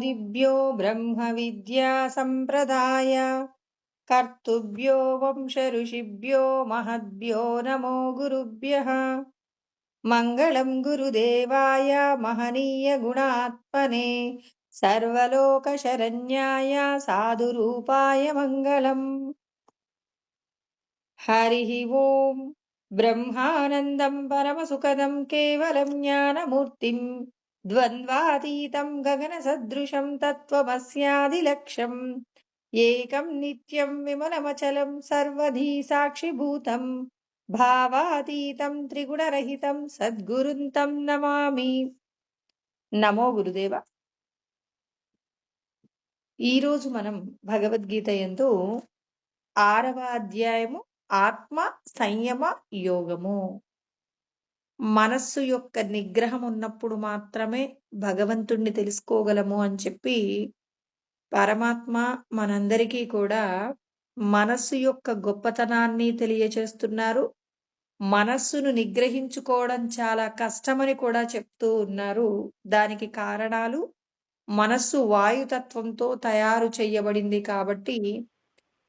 ఆదిభ్యో బ్రహ్మ విద్యా సంప్రదాయ కర్తుభ్యో వంశ ఋషిభ్యో మహద్భ్యో నమో గురుభ్యః. మంగళం గురుదేవాయ మహనీయ గుణాత్మనే సర్వలోక శరణ్యాయ సాధురూపాయ మంగళం. హరి ఓం. బ్రహ్మానందం పరమసుఖదం కేవలం జ్ఞానమూర్తిం ద్వంద్వాతీతం గగన సదృశం తత్వమస్యాదిలక్ష్యం ఏకం నిత్యం విమలమచలం సర్వధీ సాక్షిభూతం భావాతీతం త్రిగుణరహితం సద్గురుం తం నమామి. నమో గురుదేవ. ఈరోజు మనం భగవద్గీత యందు 6వ అధ్యాయము ఆత్మ సంయమ యోగము. మనస్సు యొక్క నిగ్రహం ఉన్నప్పుడు మాత్రమే భగవంతుణ్ణి తెలుసుకోగలము అని చెప్పి పరమాత్మ మనందరికీ కూడా మనస్సు యొక్క గొప్పతనాన్ని తెలియచేస్తున్నారు. మనస్సును నిగ్రహించుకోవడం చాలా కష్టమని కూడా చెప్తూ ఉన్నారు. దానికి కారణాలు మనస్సు వాయుతత్వంతో తయారు చేయబడింది కాబట్టి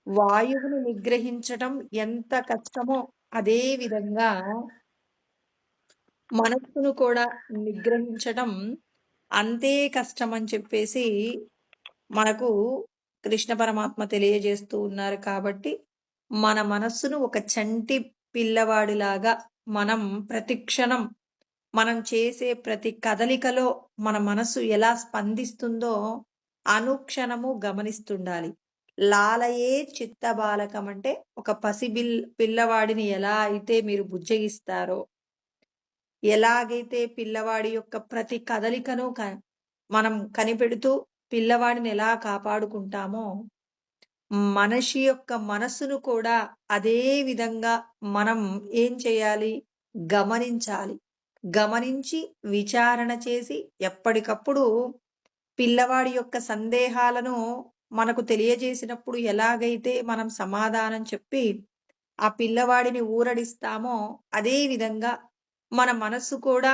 వాయువును నిగ్రహించటం ఎంత కష్టమో అదే విధంగా మనస్సును కూడా నిగ్రహించటం అంతే కష్టం అని చెప్పేసి మనకు కృష్ణ పరమాత్మ తెలియజేస్తూ ఉన్నారు. కాబట్టి మన మనస్సును ఒక చంటి పిల్లవాడిలాగా మనం ప్రతిక్షణం మనం చేసే ప్రతి కదలికలో మన మనస్సు ఎలా స్పందిస్తుందో అనుక్షణము గమనిస్తుండాలి. లాలయే చిత్త బాలకం అంటే ఒక పిల్లవాడిని ఎలా అయితే మీరు బుజ్జగిస్తారో, ఎలాగైతే పిల్లవాడి యొక్క ప్రతి కదలికను మనం కనిపెడుతూ పిల్లవాడిని ఎలా కాపాడుకుంటామో మనిషి యొక్క మనస్సును కూడా అదే విధంగా మనం ఏం చేయాలి? గమనించాలి. గమనించి విచారణ చేసి ఎప్పటికప్పుడు పిల్లవాడి యొక్క సందేహాలను మనకు తెలియజేసినప్పుడు ఎలాగైతే మనం సమాధానం చెప్పి ఆ పిల్లవాడిని ఊరడిస్తామో అదే విధంగా మన మనస్సు కూడా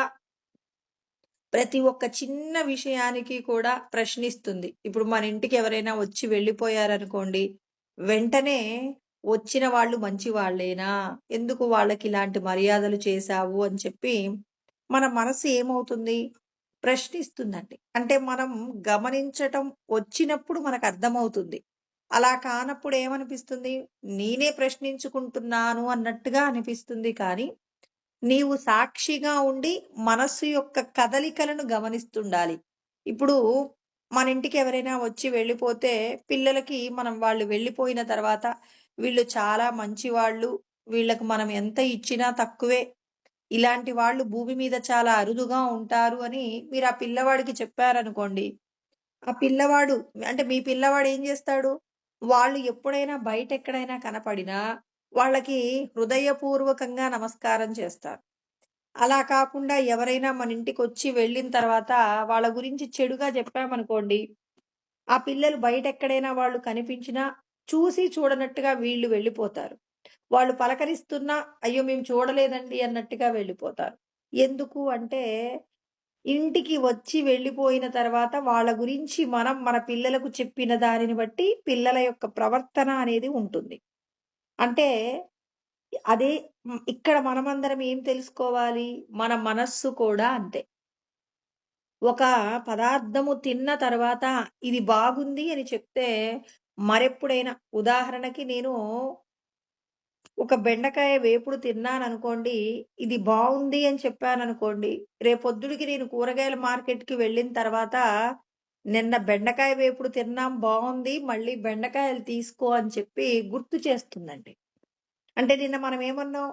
ప్రతి ఒక్క చిన్న విషయానికి కూడా ప్రశ్నిస్తుంది. ఇప్పుడు మన ఇంటికి ఎవరైనా వచ్చి వెళ్ళిపోయారనుకోండి, వెంటనే వచ్చిన వాళ్ళు మంచి వాళ్ళేనా? ఎందుకు వాళ్ళకి ఇలాంటి మర్యాదలు చేశావు అని చెప్పి మన మనసు ఏమవుతుంది? ప్రశ్నిస్తుందండి. అంటే మనం గమనించటం వచ్చినప్పుడు మనకు అర్థమవుతుంది. అలా కానప్పుడు ఏమనిపిస్తుంది? నేనే ప్రశ్నించుకుంటున్నాను అన్నట్టుగా అనిపిస్తుంది. కానీ నీవు సాక్షిగా ఉండి మనస్సు యొక్క కదలికలను గమనిస్తుండాలి. ఇప్పుడు మన ఇంటికి ఎవరైనా వచ్చి వెళ్ళిపోతే పిల్లలకి మనం వాళ్ళు వెళ్ళిపోయిన తర్వాత వీళ్ళు చాలా మంచివాళ్ళు, వీళ్ళకు మనం ఎంత ఇచ్చినా తక్కువే, ఇలాంటి వాళ్ళు భూమి మీద చాలా అరుదుగా ఉంటారు అని మీరు ఆ పిల్లవాడికి చెప్పారనుకోండి. ఆ పిల్లవాడు అంటే మీ పిల్లవాడు ఏం చేస్తాడు? వాళ్ళు ఎప్పుడైనా బయట ఎక్కడైనా కనపడినా వాళ్ళకి హృదయపూర్వకంగా నమస్కారం చేస్తారు. అలా కాకుండా ఎవరైనా మన ఇంటికి వచ్చి వెళ్ళిన తర్వాత వాళ్ళ గురించి చెడుగా చెప్పామనుకోండి, ఆ పిల్లలు బయట ఎక్కడైనా వాళ్ళు కనిపించినా చూసి చూడనట్టుగా వీళ్ళు వెళ్ళిపోతారు. వాళ్ళు పలకరిస్తున్నా అయ్యో మేము చూడలేదండి అన్నట్టుగా వెళ్ళిపోతారు. ఎందుకు అంటే ఇంటికి వచ్చి వెళ్ళిపోయిన తర్వాత వాళ్ళ గురించి మనం మన పిల్లలకు చెప్పిన దానిని బట్టి పిల్లల యొక్క ప్రవర్తన అనేది ఉంటుంది. అంటే అదే ఇక్కడ మనమందరం ఏం తెలుసుకోవాలి? మన మనస్సు కూడా అంతే. ఒక పదార్థము తిన్న తర్వాత ఇది బాగుంది అని చెప్తే మరెప్పుడైనా ఉదాహరణకి నేను ఒక బెండకాయ వేపుడు తిన్నాననుకోండి, ఇది బావుంది అని చెప్పాననుకోండి, రేపొద్దుడికి నేను కూరగాయల మార్కెట్‌కి వెళ్ళిన తర్వాత, నిన్న బెండకాయ వేపుడు తిన్నాం బావుంది, మళ్ళీ బెండకాయలు తీసుకో అని చెప్పి గుర్తు చేస్తుందండి. అంటే నిన్న మనం ఏమన్నాం?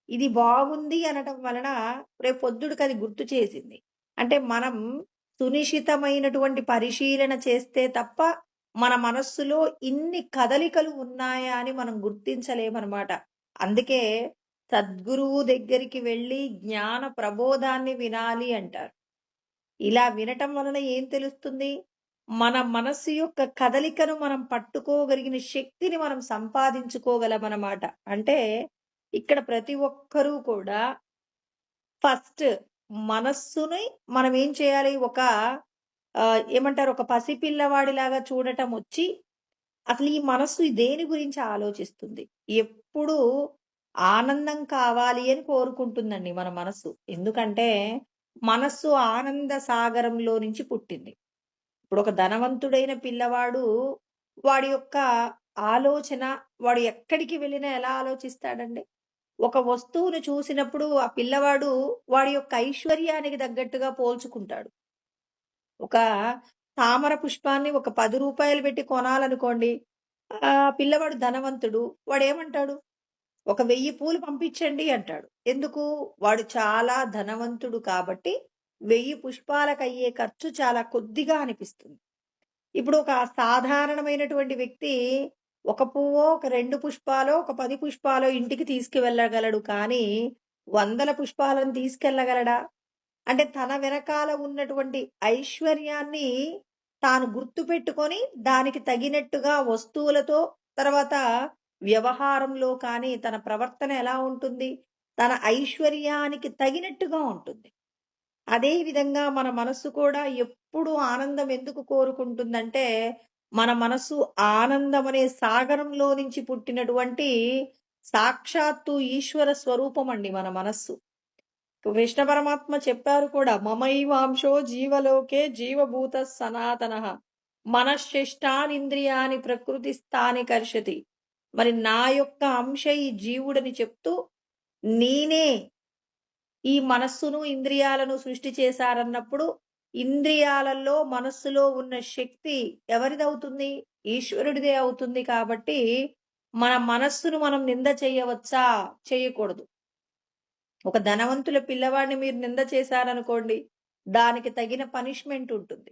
ఇది బాగుంది అనటం వలన రేపొద్దుడికి అది గుర్తు చేసింది. అంటే మనం సునిశితమైనటువంటి పరిశీలన చేస్తే తప్ప, మన మనస్సులో ఇన్ని కదలికలు ఉన్నాయా అని మనం గుర్తించలేమనమాట. అందుకే సద్గురువు దగ్గరికి వెళ్ళి జ్ఞాన ప్రబోధాన్ని వినాలి అంటారు. ఇలా వినటం వలన ఏం తెలుస్తుంది? మన మనస్సు యొక్క కదలికను మనం పట్టుకోగలిగిన శక్తిని మనం సంపాదించుకోగలమనమాట. అంటే ఇక్కడ ప్రతి ఒక్కరూ కూడా ఫస్ట్ మనస్సుని మనం ఏం చేయాలి? ఒక ఏమంటారు, ఒక పసిపిల్లవాడిలాగా చూడటం వచ్చి, అసలు ఈ మనస్సు దేని గురించి ఆలోచిస్తుంది? ఎప్పుడూ ఆనందం కావాలి అని కోరుకుంటుందండి మన మనస్సు. ఎందుకంటే, మనస్సు ఆనంద సాగరంలో నుంచి పుట్టింది. ఇప్పుడు ఒక ధనవంతుడైన పిల్లవాడు, వాడి యొక్క ఆలోచన, వాడు ఎక్కడికి వెళ్ళినా ఎలా ఆలోచిస్తాడండి? ఒక వస్తువును చూసినప్పుడు ఆ పిల్లవాడు వాడి యొక్క ఐశ్వర్యానికి తగ్గట్టుగా పోల్చుకుంటాడు. ఒక తామర పుష్పాన్ని ఒక రూ. 10 పెట్టి కొనాలనుకోండి. పిల్లవాడు ధనవంతుడు. వాడేమంటాడు? ఒక 1000 పూలు పంపించండి అంటాడు. ఎందుకు? వాడు చాలా ధనవంతుడు కాబట్టి 1000 పుష్పాలకయ్యే ఖర్చు చాలా కొద్దిగా అనిపిస్తుంది. ఇప్పుడు ఒక సాధారణమైనటువంటి వ్యక్తి ఒక పువ్వో, ఒక 2 పుష్పాలో, ఒక 10 పుష్పాలో ఇంటికి తీసుకువెళ్ళగలడు. కానీ వందల పుష్పాలను తీసుకెళ్ళగలడా? అంటే తన వెనకాల ఉన్నటువంటి ఐశ్వర్యాన్ని తాను గుర్తుపెట్టుకొని, దానికి తగినట్టుగా వస్తువులతో, తర్వాత వ్యవహారంలో కానీ తన ప్రవర్తన ఎలా ఉంటుంది? తన ఐశ్వర్యానికి తగినట్టుగా ఉంటుంది. అదే విధంగా మన మనస్సు కూడా ఎప్పుడు ఆనందం ఎందుకు కోరుకుంటుందంటే, మన మనస్సు ఆనందం అనే సాగరంలో నుంచి పుట్టినటువంటి సాక్షాత్తు ఈశ్వర స్వరూపమండి మన మనస్సు. కృష్ణ పరమాత్మ చెప్పారు కూడా, మమైవాంశో జీవలోకే జీవభూత సనాతనః మనశ్శిష్టానింద్రియాని ప్రకృతిస్థాని కర్షతి. మరి నా యొక్క అంశ ఈ జీవుడని చెప్తూ, నేనే ఈ మనస్సును, ఇంద్రియాలను సృష్టి చేశారన్నప్పుడు, ఇంద్రియాలలో, మనస్సులో ఉన్న శక్తి ఎవరిదవుతుంది? ఈశ్వరుడిదే అవుతుంది. కాబట్టి మన మనస్సును మనం నింద చేయవచ్చా? చేయకూడదు. ఒక ధనవంతుల పిల్లవాడిని మీరు నింద చేశారనుకోండి, దానికి తగిన పనిష్మెంట్ ఉంటుంది.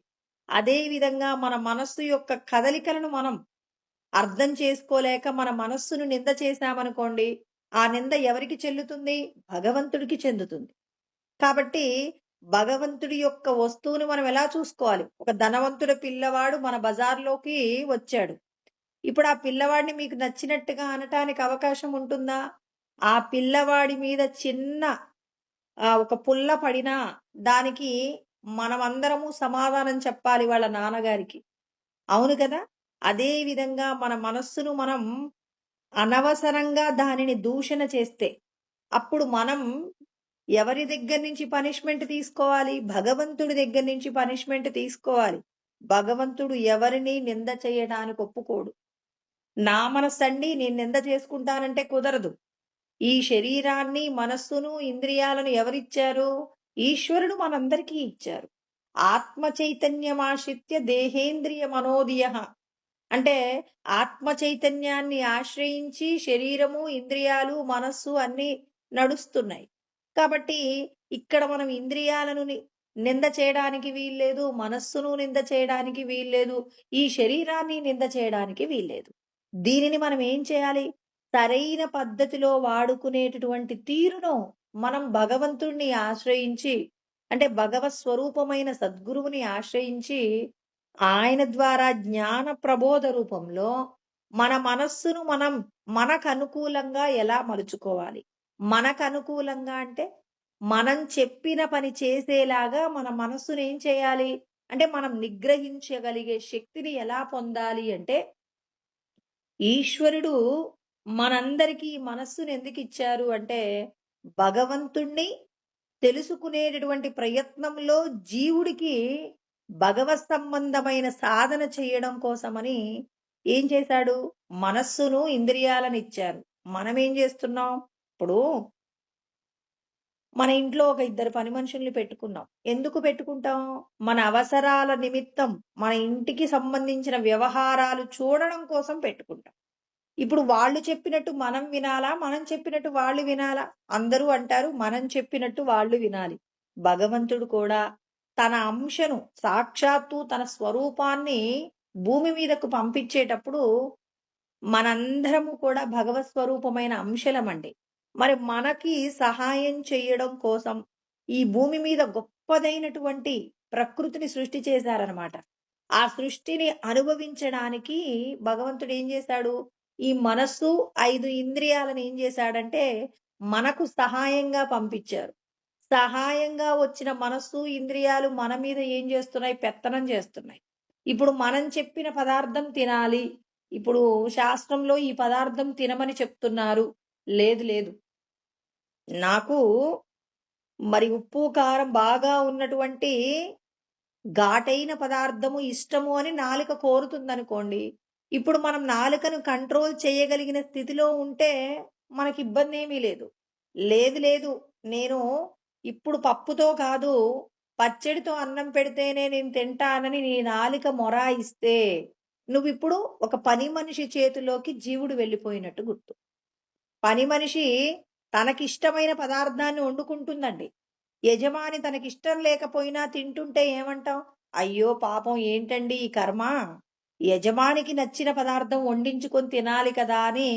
అదే విధంగా మన మనస్సు యొక్క కదలికలను మనం అర్థం చేసుకోలేక మన మనస్సును నింద చేశామనుకోండి, ఆ నింద ఎవరికి చెల్లుతుంది? భగవంతుడికి చెందుతుంది. కాబట్టి భగవంతుడి యొక్క వస్తువుని మనం ఎలా చూసుకోవాలి? ఒక ధనవంతుడి పిల్లవాడు మన బజార్‌లోకి వచ్చాడు. ఇప్పుడు ఆ పిల్లవాడిని మీకు నచ్చినట్టుగా అనటానికి అవకాశం ఉంటుందా? ఆ పిల్లవాడి మీద చిన్న ఒక పుల్ల పడినా దానికి మనమందరము సమాధానం చెప్పాలి వాళ్ళ నాన్నగారికి. అవును కదా! అదే విధంగా మన మనస్సును మనం అనవసరంగా దానిని దూషణ చేస్తే, అప్పుడు మనం ఎవరి దగ్గర నుంచి పనిష్మెంట్ తీసుకోవాలి? భగవంతుడి దగ్గర నుంచి పనిష్మెంట్ తీసుకోవాలి. భగవంతుడు ఎవరిని నింద చేయడానికి ఒప్పుకోడు. నా మనస్సండి నేను నింద చేసుకుంటానంటే కుదరదు. ఈ శరీరాన్ని, మనస్సును, ఇంద్రియాలను ఎవరిచ్చారు? ఈశ్వరుడు మనందరికీ ఇచ్చారు. ఆత్మ చైతన్యమాశ్రిత్య దేహేంద్రియ మనోదియః. అంటే ఆత్మ చైతన్యాన్ని ఆశ్రయించి శరీరము, ఇంద్రియాలు, మనస్సు అన్నీ నడుస్తున్నాయి. కాబట్టి ఇక్కడ మనం ఇంద్రియాలను నింద చేయడానికి వీల్లేదు. మనస్సును నింద చేయడానికి వీల్లేదు. ఈ శరీరాన్ని నింద చేయడానికి వీల్లేదు. దీనిని మనం ఏం చేయాలి? సరైన పద్ధతిలో వాడుకునేటటువంటి తీరును మనం భగవంతుడిని ఆశ్రయించి, అంటే భగవత్ స్వరూపమైన సద్గురువుని ఆశ్రయించి, ఆయన ద్వారా జ్ఞాన ప్రబోధ రూపంలో మన మనస్సును మనం మనకనుకూలంగా ఎలా మలుచుకోవాలి? మనకనుకూలంగా అంటే, మనం చెప్పిన పని చేసేలాగా మన మనస్సును ఏం చేయాలి? అంటే మనం నిగ్రహించగలిగే శక్తిని ఎలా పొందాలి అంటే, ఈశ్వరుడు మనందరికీ మనస్సును ఎందుకిచ్చారు అంటే, భగవంతుణ్ణి తెలుసుకునేటటువంటి ప్రయత్నంలో జీవుడికి భగవత్ సంబంధమైన సాధన చేయడం కోసమని ఏం చేశాడు? మనస్సును, ఇంద్రియాలను ఇచ్చారు. మనమేం చేస్తున్నాం? ఇప్పుడు మన ఇంట్లో ఒక ఇద్దరు పని మనుషుల్ని పెట్టుకున్నాం. ఎందుకు పెట్టుకుంటాం? మన అవసరాల నిమిత్తం, మన ఇంటికి సంబంధించిన వ్యవహారాలు చూడడం కోసం పెట్టుకుంటాం. ఇప్పుడు వాళ్ళు చెప్పినట్టు మనం వినాలా? మనం చెప్పినట్టు వాళ్ళు వినాలా? అందరూ అంటారు మనం చెప్పినట్టు వాళ్ళు వినాలి. భగవంతుడు కూడా తన అంశను, సాక్షాత్తు తన స్వరూపాన్ని భూమి మీదకు పంపించేటప్పుడు మనందరము కూడా భగవత్ స్వరూపమైన అంశలమండి. మరి మనకి సహాయం చేయడం కోసం ఈ భూమి మీద గొప్పదైనటువంటి ప్రకృతిని సృష్టి చేశారనమాట. ఆ సృష్టిని అనుభవించడానికి భగవంతుడు ఏం చేశాడు? ఈ మనస్సు, 5 ఇంద్రియాలను ఏం చేశాడంటే మనకు సహాయంగా పంపించారు. సహాయంగా వచ్చిన మనస్సు, ఇంద్రియాలు మన మీద ఏం చేస్తున్నాయి? పెత్తనం చేస్తున్నాయి. ఇప్పుడు మనం చెప్పిన పదార్థం తినాలి. ఇప్పుడు శాస్త్రంలో ఈ పదార్థం తినమని చెప్తున్నారు. లేదు లేదు. నాకు మరి ఉప్పు, కారం బాగా ఉన్నటువంటి ఘాటైన పదార్థము ఇష్టము అని నాలుక కోరుతుందనుకోండి. ఇప్పుడు మనం నాలుకను కంట్రోల్ చేయగలిగిన స్థితిలో ఉంటే మనకి ఇబ్బందేమీ లేదు. లేదు లేదు. నేను ఇప్పుడు పప్పుతో కాదు, పచ్చడితో అన్నం పెడితేనే నేను తింటానని నీ నాలుక మొరాయిస్తే, నువ్విప్పుడు ఒక పని మనిషి చేతిలోకి జీవుడు వెళ్ళిపోయినట్టు గుర్తు. పని మనిషి తనకిష్టమైన పదార్థాన్ని వండుకుంటుందండి. యజమాని తనకిష్టం లేకపోయినా తింటుంటే ఏమంటాం? అయ్యో పాపం ఏంటండి ఈ కర్మ! యజమానికి నచ్చిన పదార్థం వండించుకొని తినాలి కదా అని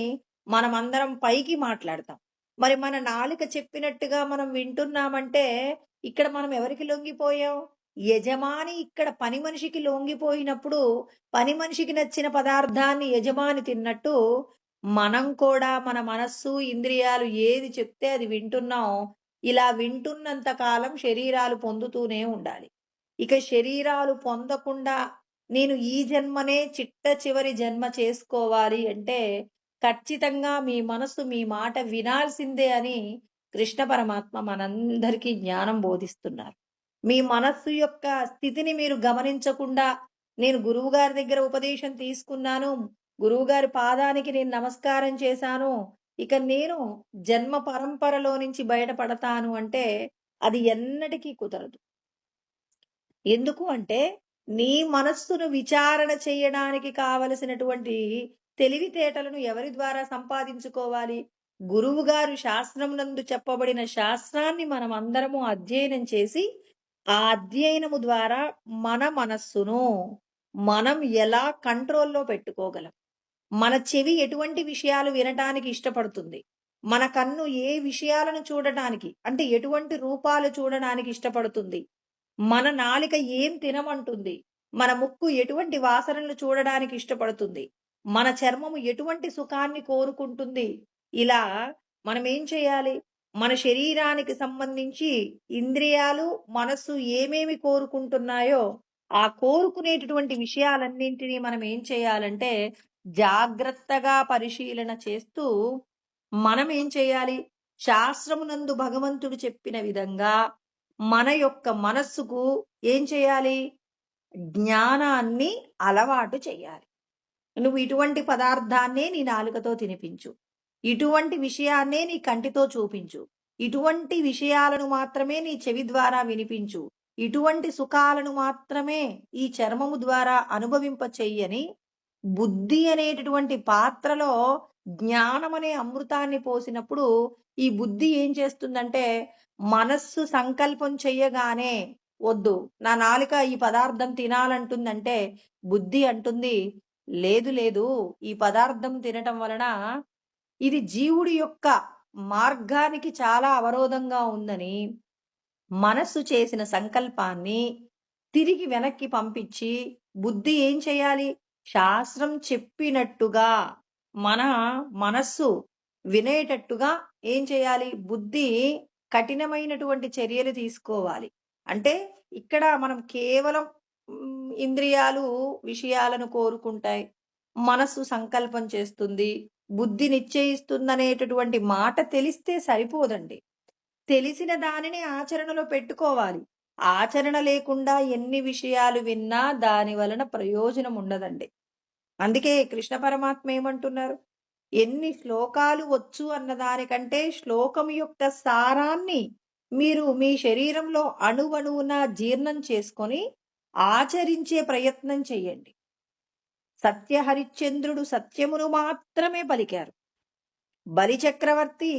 మనమందరం పైకి మాట్లాడతాం. మరి మన నాలుక చెప్పినట్టుగా మనం వింటున్నామంటే ఇక్కడ మనం ఎవరికి లొంగిపోయాం? యజమాని ఇక్కడ పని మనిషికి లొంగిపోయినప్పుడు పని మనిషికి నచ్చిన పదార్థాన్ని యజమాని తిన్నట్టు మనం కూడా మన మనస్సు, ఇంద్రియాలు ఏది చెప్తే అది వింటున్నాం. ఇలా వింటున్నంత కాలం శరీరాలు పొందుతూనే ఉండాలి. ఇక శరీరాలు పొందకుండా నేను ఈ జన్మనే చిట్ట చివరి జన్మ చేసుకోవాలి అంటే ఖచ్చితంగా మీ మనసు మీ మాట వినాల్సిందే అని కృష్ణ పరమాత్మ మనందరికీ జ్ఞానం బోధిస్తున్నారు. మీ మనస్సు యొక్క స్థితిని మీరు గమనించకుండా నేను గురువుగారి దగ్గర ఉపదేశం తీసుకున్నాను, గురువుగారి పాదానికి నేను నమస్కారం చేశాను, ఇక నేను జన్మ పరంపరలో నుంచి బయటపడతాను అంటే అది ఎన్నటికీ కుదరదు. ఎందుకు అంటే నీ మనస్సును విచారణ చేయడానికి కావలసినటువంటి తెలివితేటలను ఎవరి ద్వారా సంపాదించుకోవాలి? గురువుగారు శాస్త్రం నందు చెప్పబడిన శాస్త్రాన్ని మనం అందరము అధ్యయనం చేసి ఆ అధ్యయనము ద్వారా మన మనస్సును మనం ఎలా కంట్రోల్లో పెట్టుకోగలం? మన చెవి ఎటువంటి విషయాలు వినటానికి ఇష్టపడుతుంది? మన కన్ను ఏ విషయాలను చూడటానికి అంటే ఎటువంటి రూపాలు చూడడానికి ఇష్టపడుతుంది? మన నాలిక ఏం తినమంటుంది? మన ముక్కు ఎటువంటి వాసనలు చూడడానికి ఇష్టపడుతుంది? మన చర్మము ఎటువంటి సుఖాన్ని కోరుకుంటుంది? ఇలా మనం ఏం చేయాలి? మన శరీరానికి సంబంధించి ఇంద్రియాలు, మనస్సు ఏమేమి కోరుకుంటున్నాయో ఆ కోరుకునేటటువంటి విషయాలన్నింటినీ మనం ఏం చేయాలంటే జాగ్రత్తగా పరిశీలన చేస్తూ మనం ఏం చేయాలి? శాస్త్రమునందు భగవంతుడు చెప్పిన విధంగా మన యొక్క మనస్సుకు ఏం చేయాలి? జ్ఞానాన్ని అలవాటు చేయాలి. నువ్వు ఇటువంటి పదార్థాన్నే నీ నాలుకతో తినిపించు, ఇటువంటి విషయాన్నే నీ కంటితో చూపించు, ఇటువంటి విషయాలను మాత్రమే నీ చెవి ద్వారా వినిపించు, ఇటువంటి సుఖాలను మాత్రమే ఈ చర్మము ద్వారా అనుభవింప చెయ్యని బుద్ధి అనేటటువంటి పాత్రలో జ్ఞానం అనే అమృతాన్ని పోసినప్పుడు ఈ బుద్ధి ఏం చేస్తుందంటే మనస్సు సంకల్పం చెయ్యగానే వద్దు నా నాలుక ఈ పదార్థం తినాలంటుందంటే బుద్ధి అంటుంది లేదు లేదు, ఈ పదార్థం తినటం వలన ఇది జీవుడి యొక్క మార్గానికి చాలా అవరోధంగా ఉందని మనస్సు చేసిన సంకల్పాన్ని తిరిగి వెనక్కి పంపించి బుద్ధి ఏం చేయాలి? శాస్త్రం చెప్పినట్టుగా మన మనస్సు వినేటట్టుగా ఏం చేయాలి? బుద్ధి కఠినమైనటువంటి చర్యలు తీసుకోవాలి. అంటే ఇక్కడ మనం కేవలం ఇంద్రియాలు విషయాలను కోరుకుంటాయి, మనస్సు సంకల్పం చేస్తుంది, బుద్ధి నిశ్చయిస్తుందనేటటువంటి మాట తెలిస్తే సరిపోదండి. తెలిసిన దానిని ఆచరణలో పెట్టుకోవాలి. ఆచరణ లేకుండా ఎన్ని విషయాలు విన్నా దాని వలన ప్రయోజనం ఉండదండి. అందుకే కృష్ణ పరమాత్మ ఏమంటున్నారు? ఎన్ని శ్లోకాలు వచ్చు అన్నదానికంటే శ్లోకం యొక్క సారాన్ని మీరు మీ శరీరంలో అణువణువున జీర్ణం చేసుకొని ఆచరించే ప్రయత్నం చెయ్యండి. సత్యహరిశ్చంద్రుడు సత్యమును మాత్రమే పలికారు. బలిచక్రవర్తి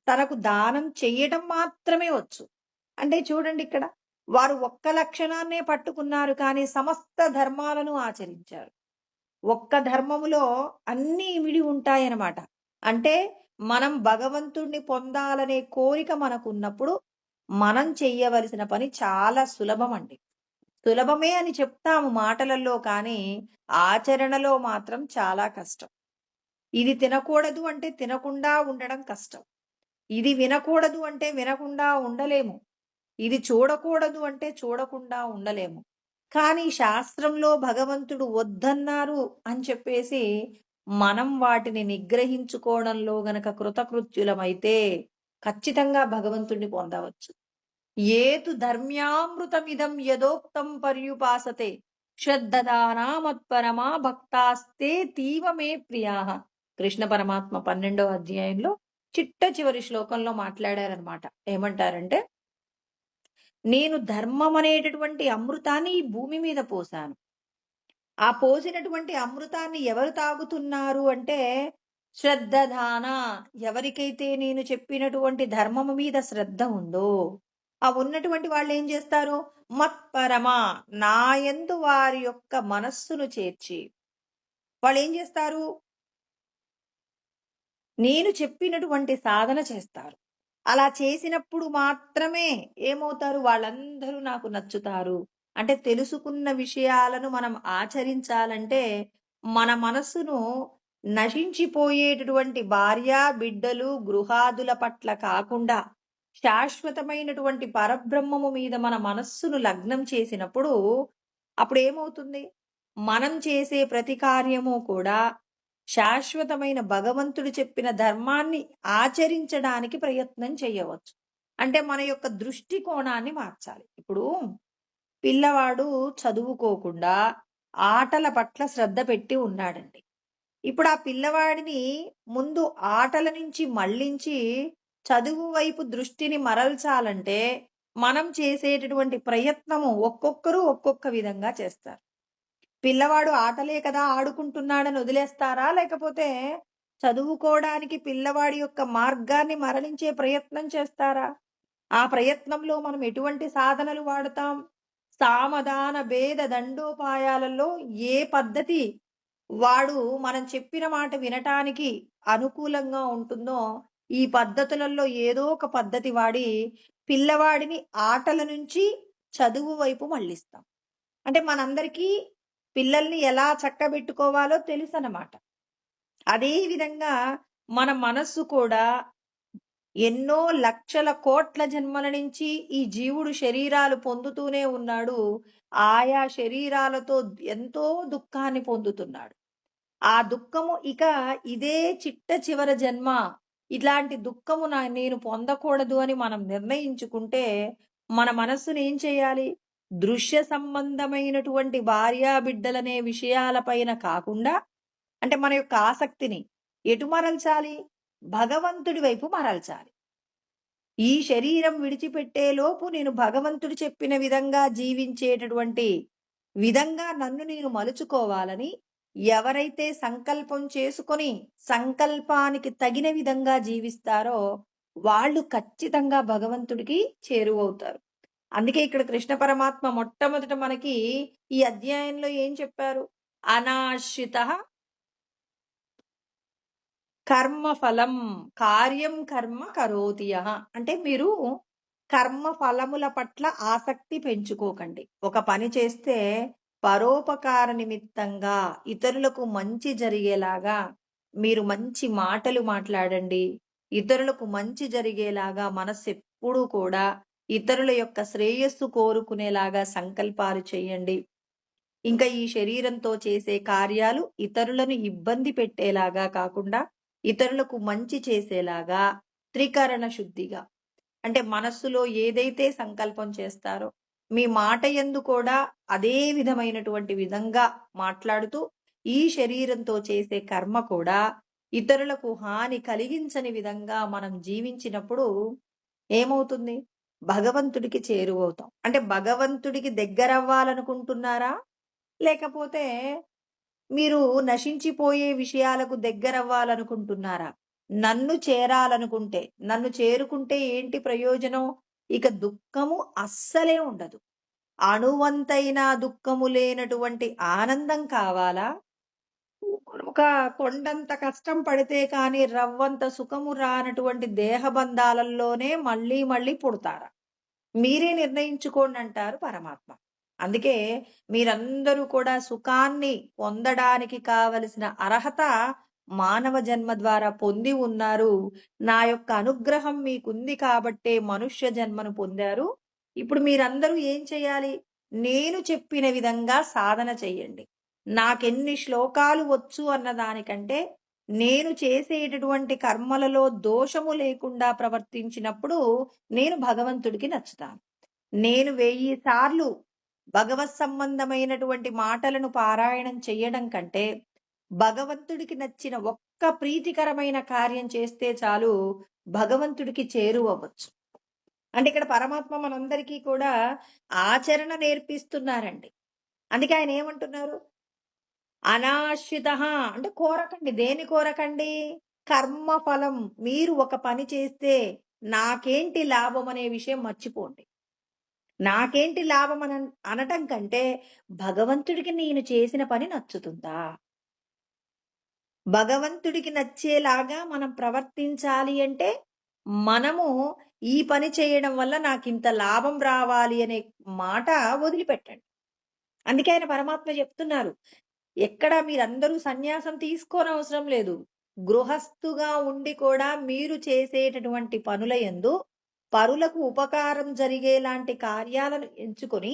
తనకు దానం చెయ్యటం మాత్రమే వచ్చు. అంటే చూడండి ఇక్కడ వారు ఒక్క లక్షణాన్నే పట్టుకున్నారు కానీ సమస్త ధర్మాలను ఆచరించారు. ఒక్క ధర్మములో అన్నీ ఇమిడి ఉంటాయన్నమాట. అంటే మనం భగవంతుణ్ణి పొందాలనే కోరిక మనకున్నప్పుడు మనం చెయ్యవలసిన పని చాలా సులభం అండి. సులభమే అని చెప్తాము మాటలలో కానీ ఆచరణలో మాత్రం చాలా కష్టం. ఇది తినకూడదు అంటే తినకుండా ఉండడం కష్టం. ఇది వినకూడదు అంటే వినకుండా ఉండలేము. ఇది చూడకూడదు అంటే చూడకుండా ఉండలేము. కానీ శాస్త్రంలో భగవంతుడు వద్దన్నారు అని చెప్పేసి మనం వాటిని నిగ్రహించుకోవడంలో గనక కృతకృత్యులమైతే ఖచ్చితంగా భగవంతుడిని పొందవచ్చు. ఏతు ధర్మ్యామృతమిదం యదోక్తం పర్యుపాసతే శ్రద్ధదానా మత్పరమా భక్తాస్తే తీవ మే ప్రియాః. కృష్ణ పరమాత్మ 12వ అధ్యాయంలో చిట్ట చివరి శ్లోకంలో మాట్లాడారనమాట. ఏమంటారంటే, నేను ధర్మం అనేటటువంటి అమృతాన్ని ఈ భూమి మీద పోశాను. ఆ పోసినటువంటి అమృతాన్ని ఎవరు తాగుతున్నారు అంటే శ్రద్ధదాన, ఎవరికైతే నేను చెప్పినటువంటి ధర్మము మీద శ్రద్ధ ఉందో ఆ ఉన్నటువంటి వాళ్ళు ఏం చేస్తారు, మత్పరమ, నా యందు వారి యొక్క మనస్సును చేర్చి వాళ్ళు ఏం చేస్తారు, నేను చెప్పినటువంటి సాధన చేస్తారు. అలా చేసినప్పుడు మాత్రమే ఏమవుతారు, వాళ్ళందరూ నాకు నచ్చుతారు. అంటే తెలుసుకున్న విషయాలను మనం ఆచరించాలంటే మన మనస్సును నశించిపోయేటటువంటి భార్య బిడ్డలు గృహాదుల పట్ల కాకుండా శాశ్వతమైనటువంటి పరబ్రహ్మము మీద మన మనస్సును లగ్నం చేసినప్పుడు అప్పుడు ఏమవుతుంది, మనం చేసే ప్రతి కార్యము కూడా శాశ్వతమైన భగవంతుడు చెప్పిన ధర్మాన్ని ఆచరించడానికి ప్రయత్నం చేయవచ్చు. అంటే మన యొక్క దృష్టికోణాన్ని మార్చాలి. ఇప్పుడు పిల్లవాడు చదువుకోకుండా ఆటల పట్ల శ్రద్ధ పెట్టి ఉన్నాడండి. ఇప్పుడు ఆ పిల్లవాడిని ముందు ఆటల నుంచి మళ్ళించి చదువు వైపు దృష్టిని మరల్చాలంటే మనం చేసేటటువంటి ప్రయత్నము ఒక్కొక్కరు ఒక్కొక్క విధంగా చేస్తారు. పిల్లవాడు ఆటలే కదా ఆడుకుంటున్నాడని వదిలేస్తారా, లేకపోతే చదువుకోవడానికి పిల్లవాడి యొక్క మార్గాన్ని మరలించే ప్రయత్నం చేస్తారా? ఆ ప్రయత్నంలో మనం ఎటువంటి సాధనలు వాడతాం? సామదాన భేద దండోపాయాలలో ఏ పద్ధతి వాడు మనం చెప్పిన మాట వినటానికి అనుకూలంగా ఉంటుందో ఈ పద్ధతులలో ఏదో ఒక పద్ధతి వాడి పిల్లవాడిని ఆటల నుంచి చదువు వైపు మళ్ళిస్తాం. అంటే మనందరికీ పిల్లల్ని ఎలా చక్కబెట్టుకోవాలో తెలుసు అన్నమాట. అదే విధంగా మన మనస్సు కూడా ఎన్నో లక్షల కోట్ల జన్మల నుంచి ఈ జీవుడు శరీరాలు పొందుతూనే ఉన్నాడు. ఆయా శరీరాలతో ఎంతో దుఃఖాన్ని పొందుతున్నాడు. ఆ దుఃఖము ఇక ఇదే చిట్ట చివర జన్మ, ఇలాంటి దుఃఖము నేను పొందకూడదు అని మనం నిర్ణయించుకుంటే మన మనస్సును ఏం చేయాలి, దృశ్య సంబంధమైనటువంటి భార్యా బిడ్డలనే విషయాలపైన కాకుండా అంటే మన యొక్క ఆసక్తిని ఎటు మరల్చాలి, భగవంతుడి వైపు మరల్చాలి. ఈ శరీరం విడిచిపెట్టే లోపు నేను భగవంతుడు చెప్పిన విధంగా జీవించేటటువంటి విధంగా నన్ను నేను మలుచుకోవాలని ఎవరైతే సంకల్పం చేసుకొని సంకల్పానికి తగిన విధంగా జీవిస్తారో వాళ్ళు ఖచ్చితంగా భగవంతుడికి చేరువవుతారు. అందుకే ఇక్కడ కృష్ణ పరమాత్మ మొట్టమొదట మనకి ఈ అధ్యాయంలో ఏం చెప్పారు, అనాశ్రిత కర్మఫలం కార్యం కర్మ కరోతి యః. అంటే మీరు కర్మ ఫలముల పట్ల ఆసక్తి పెంచుకోకండి. ఒక పని చేస్తే పరోపకార నిమిత్తంగా ఇతరులకు మంచి జరిగేలాగా మీరు మంచి మాటలు మాట్లాడండి. ఇతరులకు మంచి జరిగేలాగా మనస్సు ఎప్పుడూ కూడా ఇతరుల యొక్క శ్రేయస్సు కోరుకునేలాగా సంకల్పాలు చేయండి. ఇంకా ఈ శరీరంతో చేసే కార్యాలు ఇతరులను ఇబ్బంది పెట్టేలాగా కాకుండా ఇతరులకు మంచి చేసేలాగా త్రికరణ శుద్ధిగా, అంటే మనస్సులో ఏదైతే సంకల్పం చేస్తారో మీ మాట యందు కూడా అదే విధమైనటువంటి విధంగా మాట్లాడుతూ ఈ శరీరంతో చేసే కర్మ కూడా ఇతరులకు హాని కలిగించని విధంగా మనం జీవించినప్పుడు ఏమవుతుంది, భగవంతుడికి చేరువవుతాం. అంటే భగవంతుడికి దగ్గరవ్వాలనుకుంటున్నారా, లేకపోతే మీరు నశించిపోయే విషయాలకు దగ్గరవ్వాలనుకుంటున్నారా? నన్ను చేరాలనుకుంటే, నన్ను చేరుకుంటే ఏంటి ప్రయోజనం? ఇక దుఃఖము అస్సలే ఉండదు. అణువంతైనా దుఃఖము లేనటువంటి ఆనందం కావాలా? ఒక కొండంత కష్టం పడితే కానీ రవ్వంత సుఖము రానటువంటి దేహబంధాలలోనే మళ్ళీ మళ్ళీ పుడతారా? మీరే నిర్ణయించుకోండి అంటారు పరమాత్మ. అందుకే మీరందరూ కూడా సుఖాన్ని పొందడానికి కావలసిన అర్హత మానవ జన్మ ద్వారా పొంది ఉన్నారు. నా యొక్క అనుగ్రహం మీకుంది కాబట్టే మనుష్య జన్మను పొందారు. ఇప్పుడు మీరందరూ ఏం చేయాలి? నేను చెప్పిన విధంగా సాధన చెయ్యండి. నాకెన్ని శ్లోకాలు వచ్చు అన్న దానికంటే, నేను చేసేటటువంటి కర్మలలో దోషము లేకుండా ప్రవర్తించినప్పుడు నేను భగవంతుడికి నచ్చుతాను. నేను 1000 సార్లు భగవత్ సంబంధమైనటువంటి మాటలను పారాయణం చెయ్యడం కంటే, భగవంతుడికి నచ్చిన ఒక్క ప్రీతికరమైన కార్యం చేస్తే చాలు భగవంతుడికి చేరువవ్వచ్చు. అంటే ఇక్కడ పరమాత్మ మనందరికీ కూడా ఆచరణ నేర్పిస్తున్నారండి. అందుకే ఆయన ఏమంటున్నారు? అనాశ్రితః అంటే కోరకండి. దేన్ని కోరకండి? కర్మ ఫలం. మీరు ఒక పని చేస్తే నాకేంటి లాభం అనే విషయం మర్చిపోండి. నాకేంటి లాభం అనటం కంటే భగవంతుడికి నేను చేసిన పని నచ్చుతుందా? భగవంతుడికి నచ్చేలాగా మనం ప్రవర్తించాలి అంటే, మనము ఈ పని చేయడం వల్ల నాకింత లాభం రావాలి అనే మాట వదిలిపెట్టండి. అందుకే ఆయన పరమాత్మ చెప్తున్నారు. ఎక్కడ మీరందరూ సన్యాసం తీసుకోనవసరం లేదు. గృహస్థుగా ఉండి కూడా మీరు చేసేటటువంటి పనుల యందు పరులకు ఉపకారం జరిగేలాంటి కార్యాలను ఎంచుకొని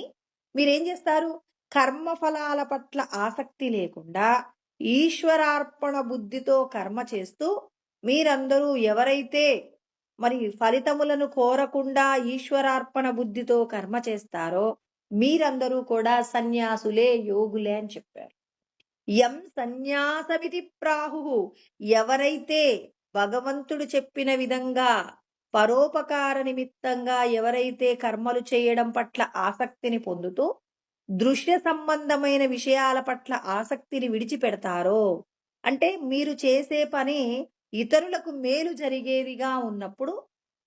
మీరేం చేస్తారు? కర్మఫలాల పట్ల ఆసక్తి లేకుండా ఈశ్వరార్పణ బుద్ధితో కర్మ చేస్తూ మీరందరూ ఎవరైతే మరి ఫలితములను కోరకుండా ఈశ్వరార్పణ బుద్ధితో కర్మ చేస్తారో మీరందరూ కూడా సన్యాసులే, యోగులే అని చెప్పారు. యం సన్యాసమితి ప్రాహు. ఎవరైతే భగవంతుడు చెప్పిన విధంగా పరోపకార నిమిత్తంగా ఎవరైతే కర్మలు చేయడం పట్ల ఆసక్తిని పొందుతూ దృశ్య సంబంధమైన విషయాల పట్ల ఆసక్తిని విడిచిపెడతారో, అంటే మీరు చేసే పని ఇతరులకు మేలు జరిగేదిగా ఉన్నప్పుడు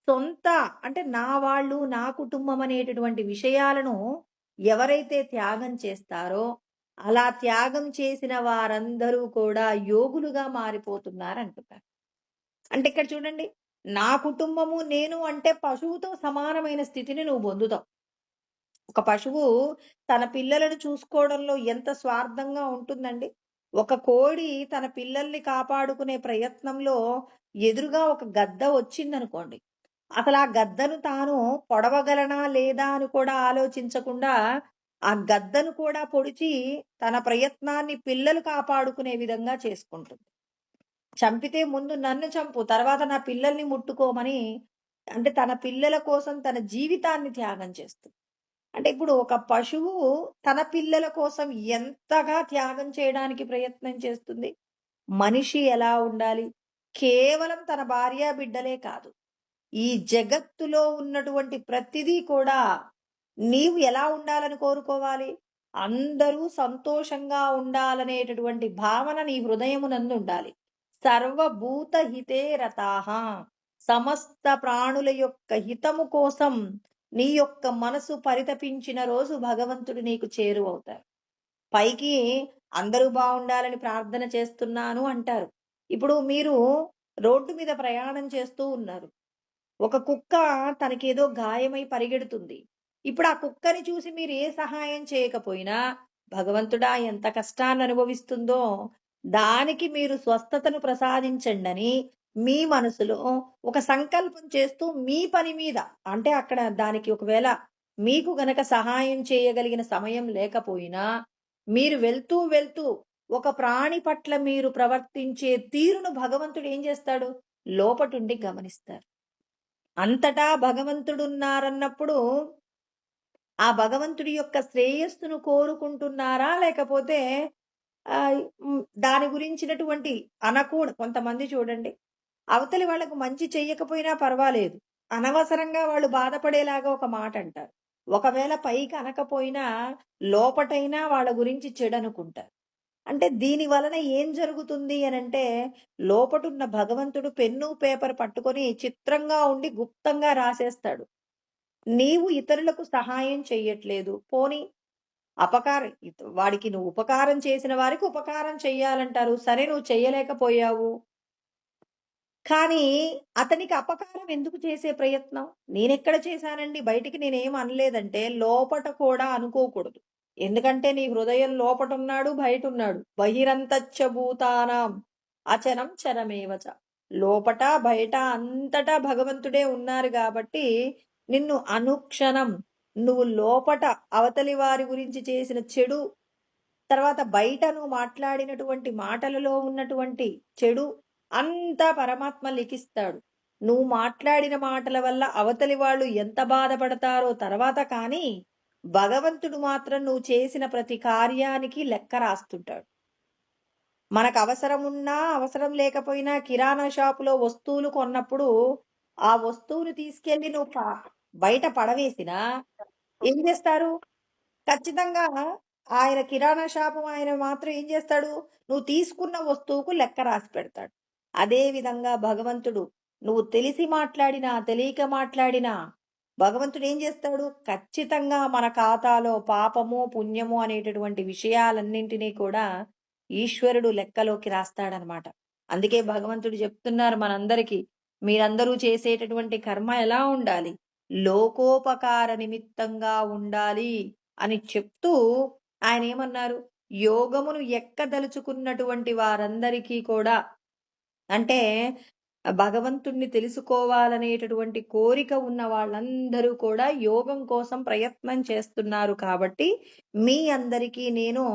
సొంత అంటే నా వాళ్ళు, నా కుటుంబం అనేటటువంటి విషయాలను ఎవరైతే త్యాగం చేస్తారో, అలా త్యాగం చేసిన వారందరూ కూడా యోగులుగా మారిపోతున్నారంటున్నారు. అంటే ఇక్కడ చూడండి, నా కుటుంబము నేను అంటే పశువుతో సమానమైన స్థితిని నువ్వు పొందుతావు. ఒక పశువు తన పిల్లలను చూసుకోవడంలో ఎంత స్వార్థంగా ఉంటుందండి. ఒక కోడి తన పిల్లల్ని కాపాడుకునే ప్రయత్నంలో ఎదురుగా ఒక గద్ద వచ్చిందనుకోండి, అసలు ఆ గద్దను తాను పొడవగలనా లేదా అని కూడా ఆలోచించకుండా ఆ గద్దను కూడా పొడిచి తన ప్రయత్నాన్ని పిల్లలు కాపాడుకునే విధంగా చేసుకుంటుంది. చంపితే ముందు నన్ను చంపు, తర్వాత నా పిల్లల్ని ముట్టుకోమని, అంటే తన పిల్లల కోసం తన జీవితాన్ని త్యాగం చేస్తుంది. అంటే ఇప్పుడు ఒక పశువు తన పిల్లల కోసం ఎంతగా త్యాగం చేయడానికి ప్రయత్నం చేస్తుంది. మనిషి ఎలా ఉండాలి? కేవలం తన భార్య బిడ్డలే కాదు, ఈ జగత్తులో ఉన్నటువంటి ప్రతిదీ కూడా నీవు ఎలా ఉండాలని కోరుకోవాలి? అందరూ సంతోషంగా ఉండాలనేటటువంటి భావన నీ హృదయమునందు ఉండాలి. సర్వభూత హితే రతాః. సమస్త ప్రాణుల యొక్క హితము కోసం నీ యొక్క మనసు పరితపించిన రోజు భగవంతుడు నీకు చేరువవుతారు. పైకి అందరూ బాగుండాలని ప్రార్థన చేస్తున్నాను అంటారు. ఇప్పుడు మీరు రోడ్డు మీద ప్రయాణం చేస్తూ ఉన్నారు. ఒక కుక్క తనకేదో గాయమై పరిగెడుతుంది. ఇప్పుడు ఆ కుక్కని చూసి మీరు ఏ సహాయం చేయకపోయినా, భగవంతుడా ఎంత కష్టాన్ని అనుభవిస్తుందో దానికి మీరు స్వస్థతను ప్రసాదించండని మీ మనసులో ఒక సంకల్పం చేస్తూ మీ పని మీద, అంటే అక్కడ దానికి ఒకవేళ మీకు గనక సహాయం చేయగలిగిన సమయం లేకపోయినా, మీరు వెళ్తూ వెళ్తూ ఒక ప్రాణి పట్ల మీరు ప్రవర్తించే తీరును భగవంతుడు ఏం చేస్తాడు? లోపటుండి గమనిస్తారు. అంతటా భగవంతుడున్నారన్నప్పుడు ఆ భగవంతుడి యొక్క శ్రేయస్సును కోరుకుంటున్నారా? లేకపోతే దాని గురించినటువంటి కొంతమంది చూడండి, అవతలి వాళ్ళకు మంచి చెయ్యకపోయినా పర్వాలేదు, అనవసరంగా వాళ్ళు బాధపడేలాగా ఒక మాట అంటారు. ఒకవేళ పైకి అనకపోయినా లోపటైనా వాళ్ళ గురించి చెడనుకుంటారు. అంటే దీని వలన ఏం జరుగుతుంది అనంటే, లోపటున్న భగవంతుడు పెన్ను పేపర్ పట్టుకొని చిత్రంగా ఉండి గుప్తంగా రాసేస్తాడు. నీవు ఇతరులకు సహాయం చెయ్యట్లేదు. పోనీ వాడికి నువ్వు ఉపకారం చేసిన వారికి ఉపకారం చెయ్యాలంటారు. సరే, నువ్వు చెయ్యలేకపోయావు. కానీ అతనికి అపకారం ఎందుకు చేసే ప్రయత్నం? నేనెక్కడ చేశానండి? బయటికి నేనేం అనలేదంటే లోపట కూడా అనుకోకూడదు. ఎందుకంటే నీ హృదయం లోపటున్నాడు, బయటున్నాడు. బహిరంతచ్చ భూతానాం అచరం చరమేవచ. లోపట బయట అంతటా భగవంతుడే ఉన్నారు గాబట్టి, నిన్ను అనుక్షణం నువ్వు లోపట అవతలి వారి గురించి చేసిన చెడు, తర్వాత బయట నువ్వు మాట్లాడినటువంటి మాటలలో ఉన్నటువంటి చెడు అంతా పరమాత్మ లిఖిస్తాడు. నువ్వు మాట్లాడిన మాటల వల్ల అవతలి వాళ్ళు ఎంత బాధపడతారో తర్వాత కానీ, భగవంతుడు మాత్రం నువ్వు చేసిన ప్రతి కార్యానికి లెక్క రాస్తుంటాడు. మనకు అవసరం ఉన్నా, అవసరం లేకపోయినా కిరాణా షాపులో వస్తువులు కొన్నప్పుడు, ఆ వస్తువుని తీసుకెళ్ళి నువ్వు బయట పడవేసినా ఏం చేస్తారు? ఖచ్చితంగా ఆయన కిరాణా షాపు ఆయన మాత్రం ఏం చేస్తాడు? నువ్వు తీసుకున్న వస్తువుకు లెక్క రాసి పెడతాడు. అదే విధంగా భగవంతుడు నువ్వు తెలిసి మాట్లాడినా, తెలియక మాట్లాడినా భగవంతుడు ఏం చేస్తాడు? ఖచ్చితంగా మన ఖాతాలో పాపము, పుణ్యము అనేటటువంటి విషయాలన్నింటినీ కూడా ఈశ్వరుడు లెక్కలోకి రాస్తాడనమాట. అందుకే భగవంతుడు చెప్తున్నారు మనందరికీ, మీరందరూ చేసేటటువంటి కర్మ ఎలా ఉండాలి? లోకోపకార నిమిత్తంగా ఉండాలి అని చెప్తూ ఆయన ఏమన్నారు? యోగమును ఎక్కదలుచుకున్నటువంటి వారందరికీ కూడా, అంటే భగవంతుణ్ణి తెలుసుకోవాలనేటటువంటి కోరిక ఉన్న వాళ్ళందరూ కూడా యోగం కోసం ప్రయత్నం చేస్తున్నారు కాబట్టి, మీ అందరికీ నేను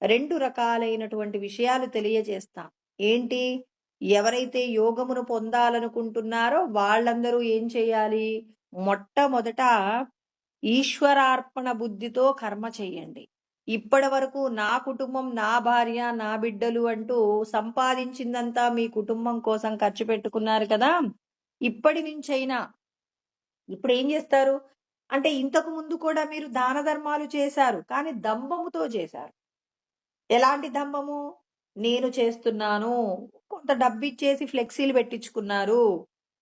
2 రకాలైనటువంటి విషయాలు తెలియజేస్తా. ఏంటి? ఎవరైతే యోగమును పొందాలనుకుంటున్నారో వాళ్ళందరూ ఏం చేయాలి? మొట్టమొదట ఈశ్వరార్పణ బుద్ధితో కర్మ చెయ్యండి. ఇప్పటి వరకు నా కుటుంబం, నా భార్య, నా బిడ్డలు అంటూ సంపాదించిందంతా మీ కుటుంబం కోసం ఖర్చు పెట్టుకున్నారు కదా! ఇప్పటి నుంచైనా ఇప్పుడు ఏం చేస్తారు? అంటే ఇంతకు ముందు కూడా మీరు దాన ధర్మాలు చేశారు. కానీ దంభముతో చేశారు. ఎలాంటి దంభము? నేను చేస్తున్నాను. కొంత డబ్బిచ్చేసి ఫ్లెక్సీలు పెట్టించుకున్నారు.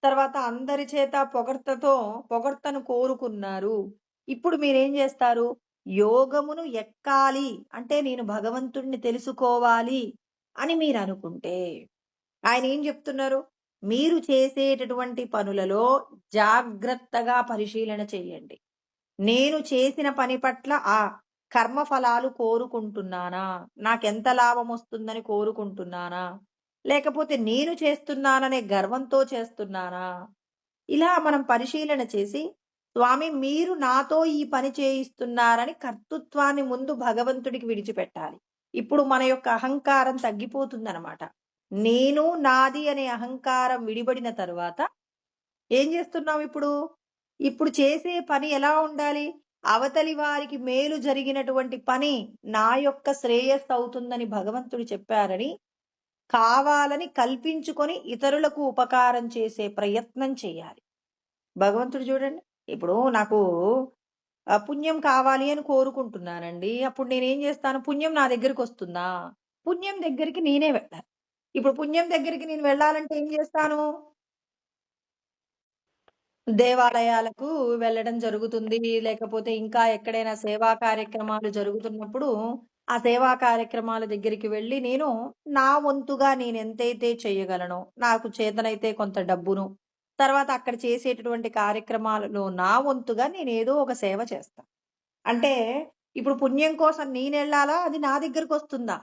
తర్వాత అందరి చేత పొగడ్తను కోరుకున్నారు. ఇప్పుడు మీరేం చేస్తారు? యోగమును ఎక్కాలి అంటే నేను భగవంతుణ్ణి తెలుసుకోవాలి అని మీరనుకుంటే, ఆయన ఏం చెప్తున్నారు? మీరు చేసేటటువంటి పనులలో జాగ్రత్తగా పరిశీలన చెయ్యండి. నేను చేసిన పని పట్ల ఆ కర్మ ఫలాలు కోరుకుంటున్నానా? నాకెంత లాభం వస్తుందని కోరుకుంటున్నానా? లేకపోతే నేను చేస్తున్నాననే గర్వంతో చేస్తున్నానా? ఇలా మనం పరిశీలన చేసి, స్వామి మీరు నాతో ఈ పని చేయిస్తున్నారని కర్తృత్వాన్ని ముందు భగవంతుడికి విడిచిపెట్టాలి. ఇప్పుడు మన యొక్క అహంకారం తగ్గిపోతుందనమాట. నేను, నాది అనే అహంకారం విడిబడిన తరువాత ఏం చేస్తున్నాం ఇప్పుడు? ఇప్పుడు చేసే పని ఎలా ఉండాలి? అవతలి వారికి మేలు జరిగినటువంటి పని నా యొక్క శ్రేయస్సు అవుతుందని భగవంతుడు చెప్పారని, కావాలని కల్పించుకొని ఇతరులకు ఉపకారం చేసే ప్రయత్నం చేయాలి. భగవంతుడు చూడండి, ఇప్పుడు నాకు పుణ్యం కావాలి అని కోరుకుంటున్నానండి. అప్పుడు నేనేం చేస్తాను? పుణ్యం నా దగ్గరికి వస్తుందా? పుణ్యం దగ్గరికి నేనే వెళ్ళాలి. ఇప్పుడు పుణ్యం దగ్గరికి నేను వెళ్ళాలంటే ఏం చేస్తాను? దేవాలయాలకు వెళ్ళడం జరుగుతుంది. లేకపోతే ఇంకా ఎక్కడైనా సేవా కార్యక్రమాలు జరుగుతున్నప్పుడు, ఆ సేవా కార్యక్రమాల దగ్గరికి వెళ్లి నేను నా వంతుగా నేనెంతైతే చేయగలనో, నాకు చేతనైతే కొంత డబ్బును, తర్వాత అక్కడ చేసేటటువంటి కార్యక్రమాలలో నా వంతుగా నేనేదో ఒక సేవ చేస్తా. అంటే ఇప్పుడు పుణ్యం కోసం నేనెళ్ళాలా? అది నా దగ్గరకొస్తుందా?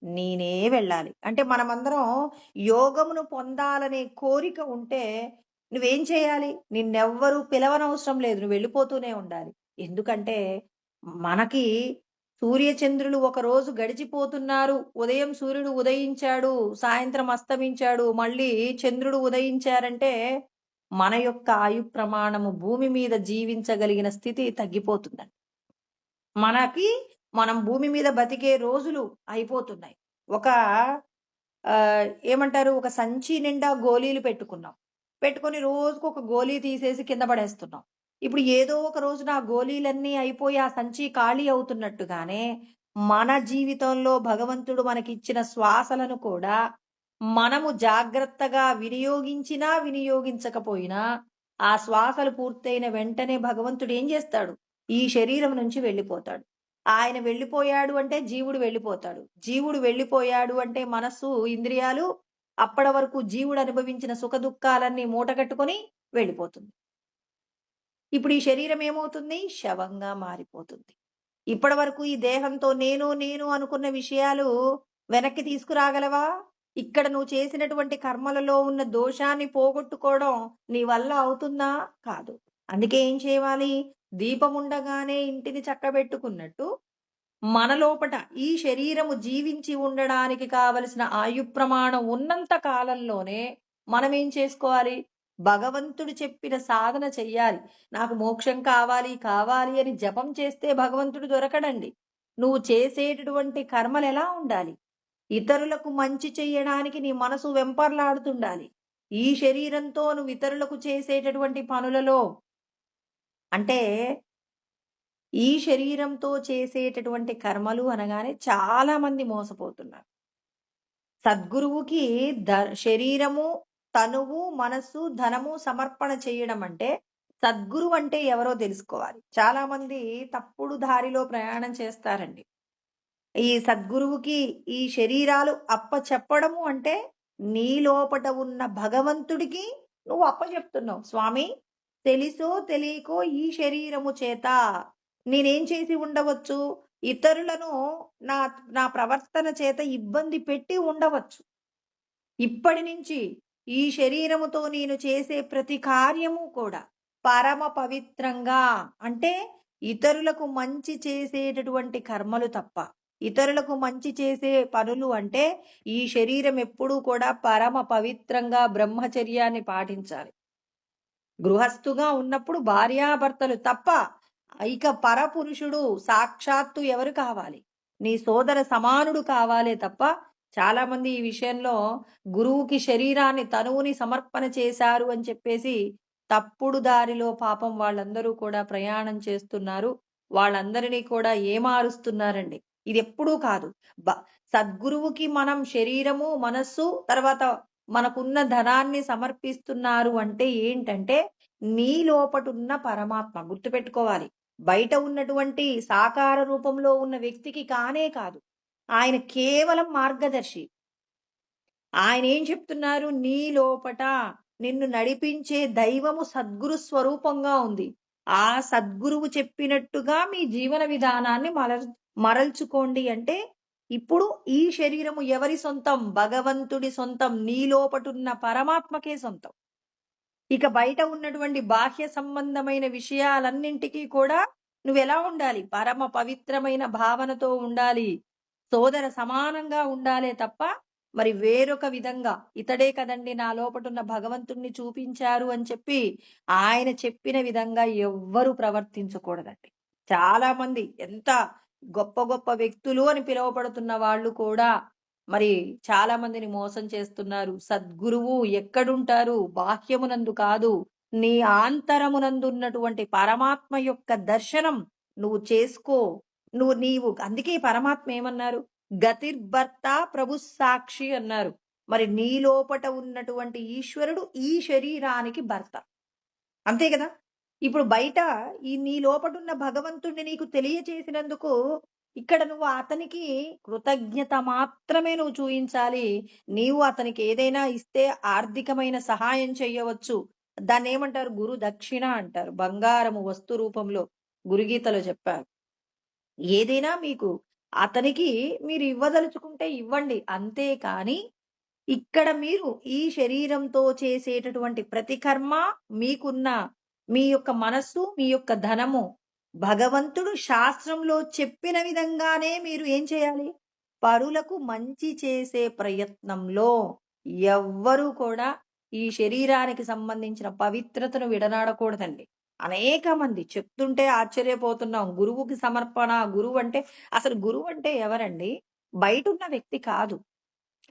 నేనే వెళ్ళాలి. అంటే మనమందరం యోగమును పొందాలనే కోరిక ఉంటే నువ్వేం చేయాలి? నిన్నెవ్వరు పిలవనవసరం లేదు. నువ్వు వెళ్ళిపోతూనే ఉండాలి. ఎందుకంటే మనకి సూర్యచంద్రులు ఒకరోజు గడిచిపోతున్నారు. ఉదయం సూర్యుడు ఉదయించాడు, సాయంత్రం అస్తమించాడు, మళ్ళీ చంద్రుడు ఉదయించారంటే మన యొక్క ఆయు ప్రమాణము భూమి మీద జీవించగలిగిన స్థితి తగ్గిపోతుందండి. మనకి మనం భూమి మీద బతికే రోజులు అయిపోతున్నాయి. ఒక ఏమంటారు? ఒక సంచి నిండా గోలీలు పెట్టుకున్నాం. పెట్టుకొని రోజుకొక గోలీ తీసేసి కింద పడేస్తున్నాం. ఇప్పుడు ఏదో ఒక రోజున ఆ గోలీలన్నీ అయిపోయి ఆ సంచి ఖాళీ అవుతున్నట్టుగానే, మన జీవితంలో భగవంతుడు మనకిచ్చిన శ్వాసలను కూడా మనము జాగ్రత్తగా వినియోగించినా, వినియోగించకపోయినా ఆ శ్వాసలు పూర్తయిన వెంటనే భగవంతుడు ఏం చేస్తాడు? ఈ శరీరం నుంచి వెళ్ళిపోతాడు. ఆయన వెళ్ళిపోయాడు అంటే జీవుడు వెళ్ళిపోతాడు. జీవుడు వెళ్ళిపోయాడు అంటే మనస్సు, ఇంద్రియాలు అప్పటి వరకు జీవుడు అనుభవించిన సుఖదుఖాలన్నీ మూటగట్టుకొని వెళ్ళిపోతుంది. ఇప్పుడు ఈ శరీరం ఏమవుతుంది? శవంగా మారిపోతుంది. ఇప్పటి వరకు ఈ దేహంతో నేను అనుకున్న విషయాలు వెనక్కి తీసుకురాగలవా? ఇక్కడ నువ్వు చేసినటువంటి కర్మలలో ఉన్న దోషాన్ని పోగొట్టుకోవడం నీ వల్ల అవుతుందా? కాదు. అందుకే ఏం చేయాలి? దీపం ఉండగానే ఇంటిని చక్కబెట్టుకున్నట్టు మన లోపట ఈ శరీరము జీవించి ఉండడానికి కావలసిన ఆయు ప్రమాణం ఉన్నంత కాలంలోనే మనం ఏం చేసుకోవాలి? భగవంతుడు చెప్పిన సాధన చెయ్యాలి. నాకు మోక్షం కావాలి, కావాలి అని జపం చేస్తే భగవంతుడు దొరకడండి. నువ్వు చేసేటటువంటి కర్మలు ఎలా ఉండాలి? ఇతరులకు మంచి చెయ్యడానికి నీ మనసు వెంపర్లాడుతుండాలి. ఈ శరీరంతో నువ్వు ఇతరులకు చేసేటటువంటి పనులలో అంటే ఈ శరీరంతో చేసేటటువంటి కర్మలు అనగానే చాలా మంది మోసపోతున్నారు. సద్గురువుకి శరీరము, తనువు, మనస్సు, ధనము సమర్పణ చేయడం అంటే సద్గురువు అంటే ఎవరో తెలుసుకోవాలి. చాలా మంది తప్పుడు దారిలో ప్రయాణం చేస్తారండి. ఈ సద్గురువుకి ఈ శరీరాలు అప్పచెప్పడము అంటే నీ లోపట ఉన్న భగవంతుడికి నువ్వు అప్పచెప్తున్నావు. స్వామి, తెలిసో తెలియకో ఈ శరీరము చేత నేనేం చేసి ఉండవచ్చు? ఇతరులను నా నా ప్రవర్తన చేత ఇబ్బంది పెట్టి ఉండవచ్చు. ఇప్పటి నుంచి ఈ శరీరముతో నేను చేసే ప్రతి కార్యము కూడా పరమ పవిత్రంగా, అంటే ఇతరులకు మంచి చేసేటటువంటి కర్మలు తప్ప, ఇతరులకు మంచి చేసే పనులు అంటే ఈ శరీరం ఎప్పుడూ కూడా పరమ పవిత్రంగా బ్రహ్మచర్యాన్ని పాటించాలి. గృహస్థుగా ఉన్నప్పుడు భార్యాభర్తలు తప్ప ఇక పరపురుషుడు సాక్షాత్తు ఎవరు కావాలి? నీ సోదర సమానుడు కావాలే తప్ప చాలా మంది ఈ విషయంలో గురువుకి శరీరాన్ని, తనువుని సమర్పణ చేశారు అని చెప్పేసి తప్పుడు దారిలో పాపం వాళ్ళందరూ కూడా ప్రయాణం చేస్తున్నారు. వాళ్ళందరినీ కూడా ఏమారుస్తున్నారండి. ఇది ఎప్పుడూ కాదు. సద్గురువుకి మనం శరీరము, మనస్సు, తర్వాత మనకున్న ధనాన్ని సమర్పిస్తున్నారు అంటే ఏంటంటే నీ లోపటున్న పరమాత్మ గుర్తుపెట్టుకోవాలి. బయట ఉన్నటువంటి సాకార రూపంలో ఉన్న వ్యక్తికి కానే కాదు. ఆయన కేవలం మార్గదర్శి. ఆయన ఏం చెప్తున్నారు? నీ లోపట నిన్ను నడిపించే దైవము సద్గురు స్వరూపంగా ఉంది. ఆ సద్గురువు చెప్పినట్టుగా మీ జీవన విధానాన్ని మరల్చుకోండి అంటే ఇప్పుడు ఈ శరీరము ఎవరి సొంతం? భగవంతుడి సొంతం. నీ లోపటున్న పరమాత్మకే సొంతం. ఇక బయట ఉన్నటువంటి బాహ్య సంబంధమైన విషయాలన్నింటికీ కూడా నువ్వెలా ఉండాలి? పరమ పవిత్రమైన భావనతో ఉండాలి. సోదర సమానంగా ఉండాలే తప్ప మరి వేరొక విధంగా ఇతడే కదండి నా లోపటున్న భగవంతుణ్ణి చూపించారు అని చెప్పి ఆయన చెప్పిన విధంగా ఎవ్వరూ ప్రవర్తించకూడదండి. చాలా మంది ఎంత గొప్ప గొప్ప వ్యక్తులు అని పిలువబడుతున్న వాళ్ళు కూడా మరి చాలా మందిని మోసం చేస్తున్నారు. సద్గురువు ఎక్కడుంటారు? బాహ్యమునందు కాదు, నీ ఆంతరమునందు ఉన్నటువంటి పరమాత్మ యొక్క దర్శనం నువ్వు చేసుకో. నీవు అందుకే పరమాత్మ ఏమన్నారు? గతిర్భర్త ప్రభు సాక్షి అన్నారు. మరి నీ లోపట ఉన్నటువంటి ఈశ్వరుడు ఈ శరీరానికి భర్త. అంతే కదా? ఇప్పుడు బయట ఈ నీ లోపటున్న భగవంతుణ్ణి నీకు తెలియచేసినందుకు ఇక్కడ నువ్వు అతనికి కృతజ్ఞత మాత్రమే నువ్వు చూయించాలి. నీవు అతనికి ఏదైనా ఇస్తే ఆర్థికమైన సహాయం చెయ్యవచ్చు. దాన్ని ఏమంటారు? గురు దక్షిణ అంటారు. బంగారము వస్తు రూపంలో గురుగీతలో చెప్పారు. ఏదైనా మీకు అతనికి మీరు ఇవ్వదలుచుకుంటే ఇవ్వండి. అంతే కాని ఇక్కడ మీరు ఈ శరీరంతో చేసేటటువంటి ప్రతి కర్మ, మీకున్న మీ యొక్క మనస్సు, మీ యొక్క ధనము భగవంతుడు శాస్త్రంలో చెప్పిన విధంగానే మీరు ఏం చేయాలి? పరులకు మంచి చేసే ప్రయత్నంలో ఎవ్వరూ కూడా ఈ శరీరానికి సంబంధించిన పవిత్రతను విడనాడకూడదండి. అనేక మంది చెప్తుంటే ఆశ్చర్యపోతున్నాం. గురువుకి సమర్పణ, గురువు అంటే అసలు గురువు అంటే ఎవరండి? బయట ఉన్న వ్యక్తి కాదు.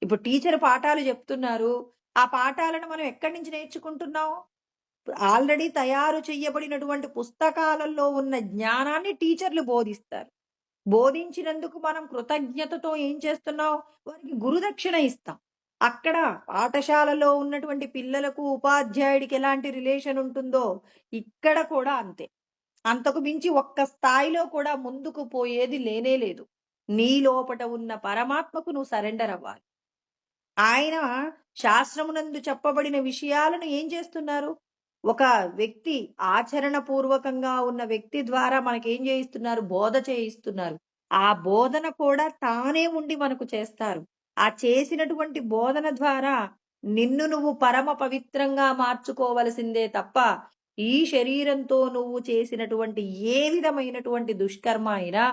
ఇప్పుడు టీచర్ పాఠాలు చెప్తున్నారు. ఆ పాఠాలను మనం ఎక్కడి నుంచి నేర్చుకుంటున్నాం? ఆల్రెడీ తయారు చేయబడినటువంటి పుస్తకాలలో ఉన్న జ్ఞానాన్ని టీచర్లు బోధిస్తారు. బోధించినందుకు మనం కృతజ్ఞతతో ఏం చేస్తున్నాం? వారికి గురుదక్షిణ ఇస్తాం. అక్కడ పాఠశాలలో ఉన్నటువంటి పిల్లలకు ఉపాధ్యాయుడికి ఎలాంటి రిలేషన్ ఉంటుందో ఇక్కడ కూడా అంతే. అంతకు మించి ఒక్క స్థాయిలో కూడా ముందుకు పోయేది లేనే లేదు. నీ లోపట ఉన్న పరమాత్మకు నువ్వు సరెండర్ అవ్వాలి. ఆయన శాస్త్రమునందు చెప్పబడిన విషయాలను ఏం చేస్తున్నారు? ఒక వ్యక్తి ఆచరణ పూర్వకంగా ఉన్న వ్యక్తి ద్వారా మనకేం చేయిస్తున్నారు? బోధ చేయిస్తున్నారు. ఆ బోధన కూడా తానే ఉండి మనకు చేస్తారు. ఆ చేసినటువంటి బోధన ద్వారా నిన్ను నువ్వు పరమ పవిత్రంగా మార్చుకోవలసిందే తప్ప ఈ శరీరంతో నువ్వు చేసినటువంటి ఏ విధమైనటువంటి దుష్కర్మ అయినా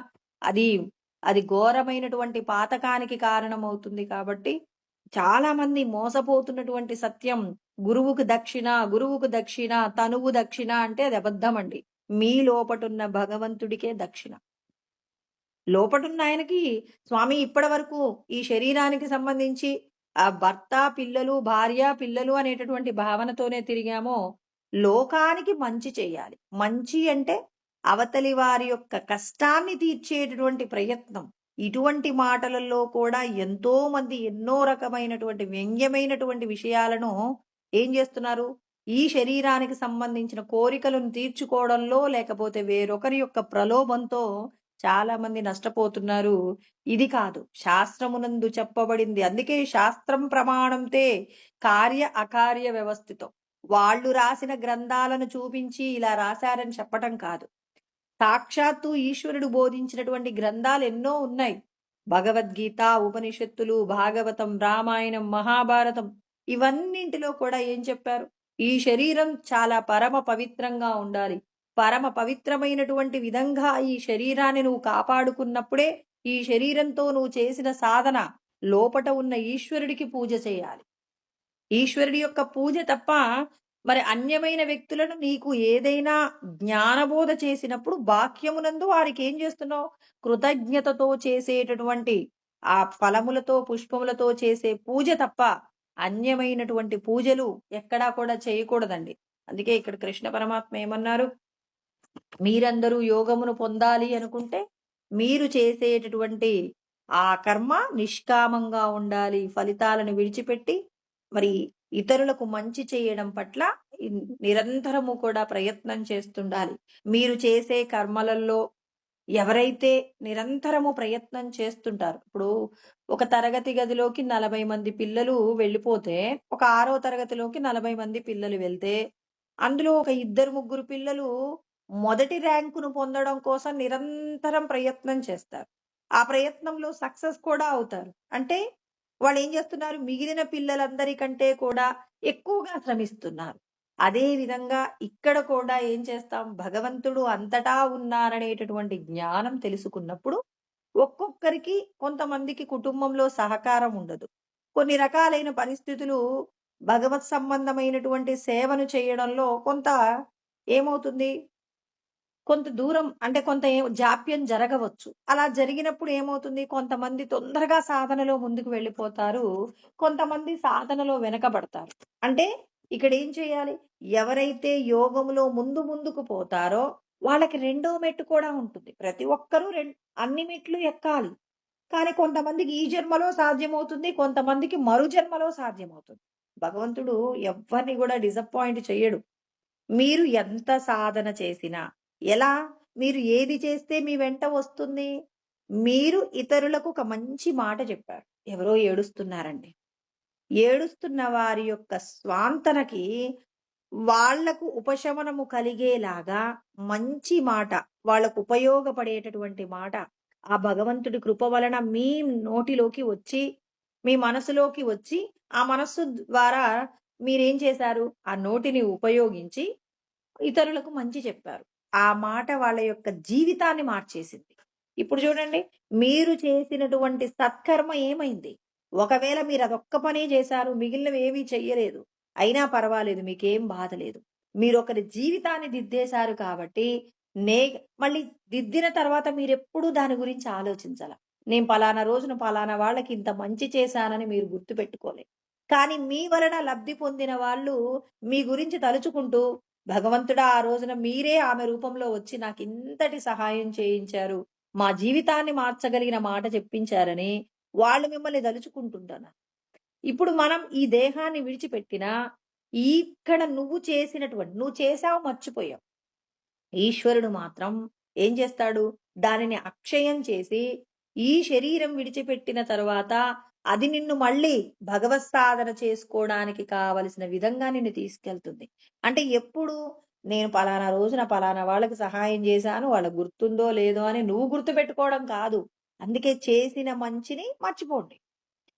అది అది ఘోరమైనటువంటి పాతకానికి కారణమవుతుంది. కాబట్టి చాలా మంది మోసపోతున్నటువంటి సత్యం, గురువుకు దక్షిణ, గురువుకు దక్షిణ, తనువు దక్షిణ అంటే అది అబద్ధం అండి. మీ లోపటున్న భగవంతుడికే దక్షిణ. లోపటున్న ఆయనకి స్వామి ఇప్పటి వరకు ఈ శరీరానికి సంబంధించి ఆ భర్త, పిల్లలు, భార్య, పిల్లలు అనేటటువంటి భావనతోనే తిరిగామో, లోకానికి మంచి చేయాలి. మంచి అంటే అవతలి వారి యొక్క కష్టాన్ని తీర్చేటటువంటి ప్రయత్నం. ఇటువంటి మాటలలో కూడా ఎంతో మంది ఎన్నో రకమైనటువంటి వ్యంగ్యమైనటువంటి విషయాలను ఏం చేస్తున్నారు? ఈ శరీరానికి సంబంధించిన కోరికలను తీర్చుకోవడంలో, లేకపోతే వేరొకరి యొక్క ప్రలోభంతో చాలా మంది నష్టపోతున్నారు. ఇది కాదు శాస్త్రమునందు చెప్పబడింది. అందుకే శాస్త్రం ప్రమాణంతే కార్య అకార్య వ్యవస్థితం. వాళ్ళు రాసిన గ్రంథాలను చూపించి ఇలా రాశారని చెప్పటం కాదు. సాక్షాత్తు ఈశ్వరుడు బోధించినటువంటి గ్రంథాలు ఎన్నో ఉన్నాయి. భగవద్గీత, ఉపనిషత్తులు, భాగవతం, రామాయణం, మహాభారతం ఇవన్నింటిలో కూడా ఏం చెప్పారు? ఈ శరీరం చాలా పరమ పవిత్రంగా ఉండాలి. పరమ పవిత్రమైనటువంటి విధంగా ఈ శరీరాన్ని నువ్వు కాపాడుకున్నప్పుడే ఈ శరీరంతో నువ్వు చేసిన సాధన లోపట ఉన్న ఈశ్వరుడికి పూజ చేయాలి. ఈశ్వరుడి యొక్క పూజ తప్ప మరి అన్యమైన వ్యక్తులను నీకు ఏదైనా జ్ఞానబోధ చేసినప్పుడు వాక్యమునందు వారికి ఏం చేస్తున్నావు? కృతజ్ఞతతో చేసేటటువంటి ఆ ఫలములతో, పుష్పములతో చేసే పూజ తప్ప అన్యమైనటువంటి పూజలు ఎక్కడా కూడా చేయకూడదండి. అందుకే ఇక్కడ కృష్ణ పరమాత్మ ఏమన్నారు? మీరందరూ యోగమును పొందాలి అనుకుంటే మీరు చేసేటటువంటి ఆ కర్మ నిష్కామంగా ఉండాలి. ఫలితాలను విడిచిపెట్టి మరి ఇతరులకు మంచి చేయడం పట్ల నిరంతరము కూడా ప్రయత్నం చేస్తుండాలి. మీరు చేసే కర్మలలో ఎవరైతే నిరంతరము ప్రయత్నం చేస్తుంటారు, ఇప్పుడు ఒక తరగతి గదిలోకి 40 మంది పిల్లలు వెళ్ళిపోతే, ఒక 6వ తరగతిలోకి 40 మంది పిల్లలు వెళ్తే, అందులో ఒక 2-3 పిల్లలు మొదటి ర్యాంకును పొందడం కోసం నిరంతరం ప్రయత్నం చేస్తారు. ఆ ప్రయత్నంలో సక్సెస్ కూడా అవుతారు. అంటే వాళ్ళు ఏం చేస్తున్నారు? మిగిలిన పిల్లలందరికంటే కూడా ఎక్కువగా శ్రమిస్తున్నారు. అదే విధంగా ఇక్కడ కూడా ఏం చేస్తాం? భగవంతుడు అంతటా ఉన్నారనేటటువంటి జ్ఞానం తెలుసుకున్నప్పుడు ఒక్కొక్కరికి, కొంతమందికి కుటుంబంలో సహకారం ఉండదు. కొన్ని రకాలైన పరిస్థితులు భగవత్ సంబంధమైనటువంటి సేవను చేయడంలో కొంత ఏమవుతుంది? కొంత దూరం అంటే కొంత జాప్యం జరగవచ్చు. అలా జరిగినప్పుడు ఏమవుతుంది? కొంతమంది తొందరగా సాధనలో ముందుకు వెళ్ళిపోతారు. కొంతమంది సాధనలో వెనకబడతారు. అంటే ఇక్కడ ఏం చేయాలి? ఎవరైతే యోగములో ముందుకు పోతారో వాళ్ళకి రెండో మెట్టు కూడా ఉంటుంది. ప్రతి ఒక్కరూ అన్ని మెట్లు ఎక్కాలి. కానీ కొంతమందికి ఈ జన్మలో సాధ్యమవుతుంది. కొంతమందికి మరు జన్మలో సాధ్యమవుతుంది. భగవంతుడు ఎవ్వరిని కూడా డిసప్పాయింట్ చెయ్యడు. మీరు ఎంత సాధన చేసినా, ఎలా? మీరు ఏది చేస్తే మీ వెంట వస్తుంది? మీరు ఇతరులకు ఒక మంచి మాట చెప్పారు. ఎవరో ఏడుస్తున్నారండి. ఏడుస్తున్న వారి యొక్క స్వాంతనకి వాళ్లకు ఉపశమనము కలిగేలాగా మంచి మాట, వాళ్లకు ఉపయోగపడేటటువంటి మాట ఆ భగవంతుడి కృప వలన మీ నోటిలోకి వచ్చి, మీ మనసులోకి వచ్చి, ఆ మనస్సు ద్వారా మీరేం చేశారు? ఆ నోటిని ఉపయోగించి ఇతరులకు మంచి చెప్పారు. ఆ మాట వాళ్ళ యొక్క జీవితాన్ని మార్చేసింది. ఇప్పుడు చూడండి, మీరు చేసినటువంటి సత్కర్మ ఏమైంది? ఒకవేళ మీరు అదొక్క పనే చేశారు, మిగిలినవి ఏమీ చెయ్యలేదు, అయినా పర్వాలేదు, మీకేం బాధ లేదు. మీరు ఒకరి జీవితాన్ని దిద్దేశారు కాబట్టి మళ్ళీ దిద్దిన తర్వాత మీరెప్పుడు దాని గురించి ఆలోచించాల. నేను పలానా రోజున పలానా వాళ్ళకి ఇంత మంచి చేశానని మీరు గుర్తు పెట్టుకోలే. కానీ మీ వలన లబ్ధి పొందిన వాళ్ళు మీ గురించి తలుచుకుంటూ, భగవంతుడా ఆ రోజున మీరే ఆమె రూపంలో వచ్చి నాకు ఇంతటి సహాయం చేయించారు, మా జీవితాన్ని మార్చగలిగిన మాట చెప్పించారని వాళ్ళు మిమ్మల్ని తలుచుకుంటుంటారు. ఇప్పుడు మనం ఈ దేహాన్ని విడిచిపెట్టినా ఇక్కడ నువ్వు చేసావు, మర్చిపోయావు. ఈశ్వరుడు మాత్రం ఏం చేస్తాడు? దానిని అక్షయం చేసి ఈ శరీరం విడిచిపెట్టిన తరువాత అది నిన్ను మళ్ళీ భగవత్ సాధన చేసుకోవడానికి కావలసిన విధంగా నిన్ను తీసుకెళ్తుంది. అంటే ఎప్పుడు నేను పలానా రోజున పలానా వాళ్ళకి సహాయం చేశాను, వాళ్ళకి గుర్తుందో లేదో అని నువ్వు గుర్తుపెట్టుకోవడం కాదు. అందుకే చేసిన మంచిని మర్చిపోండి.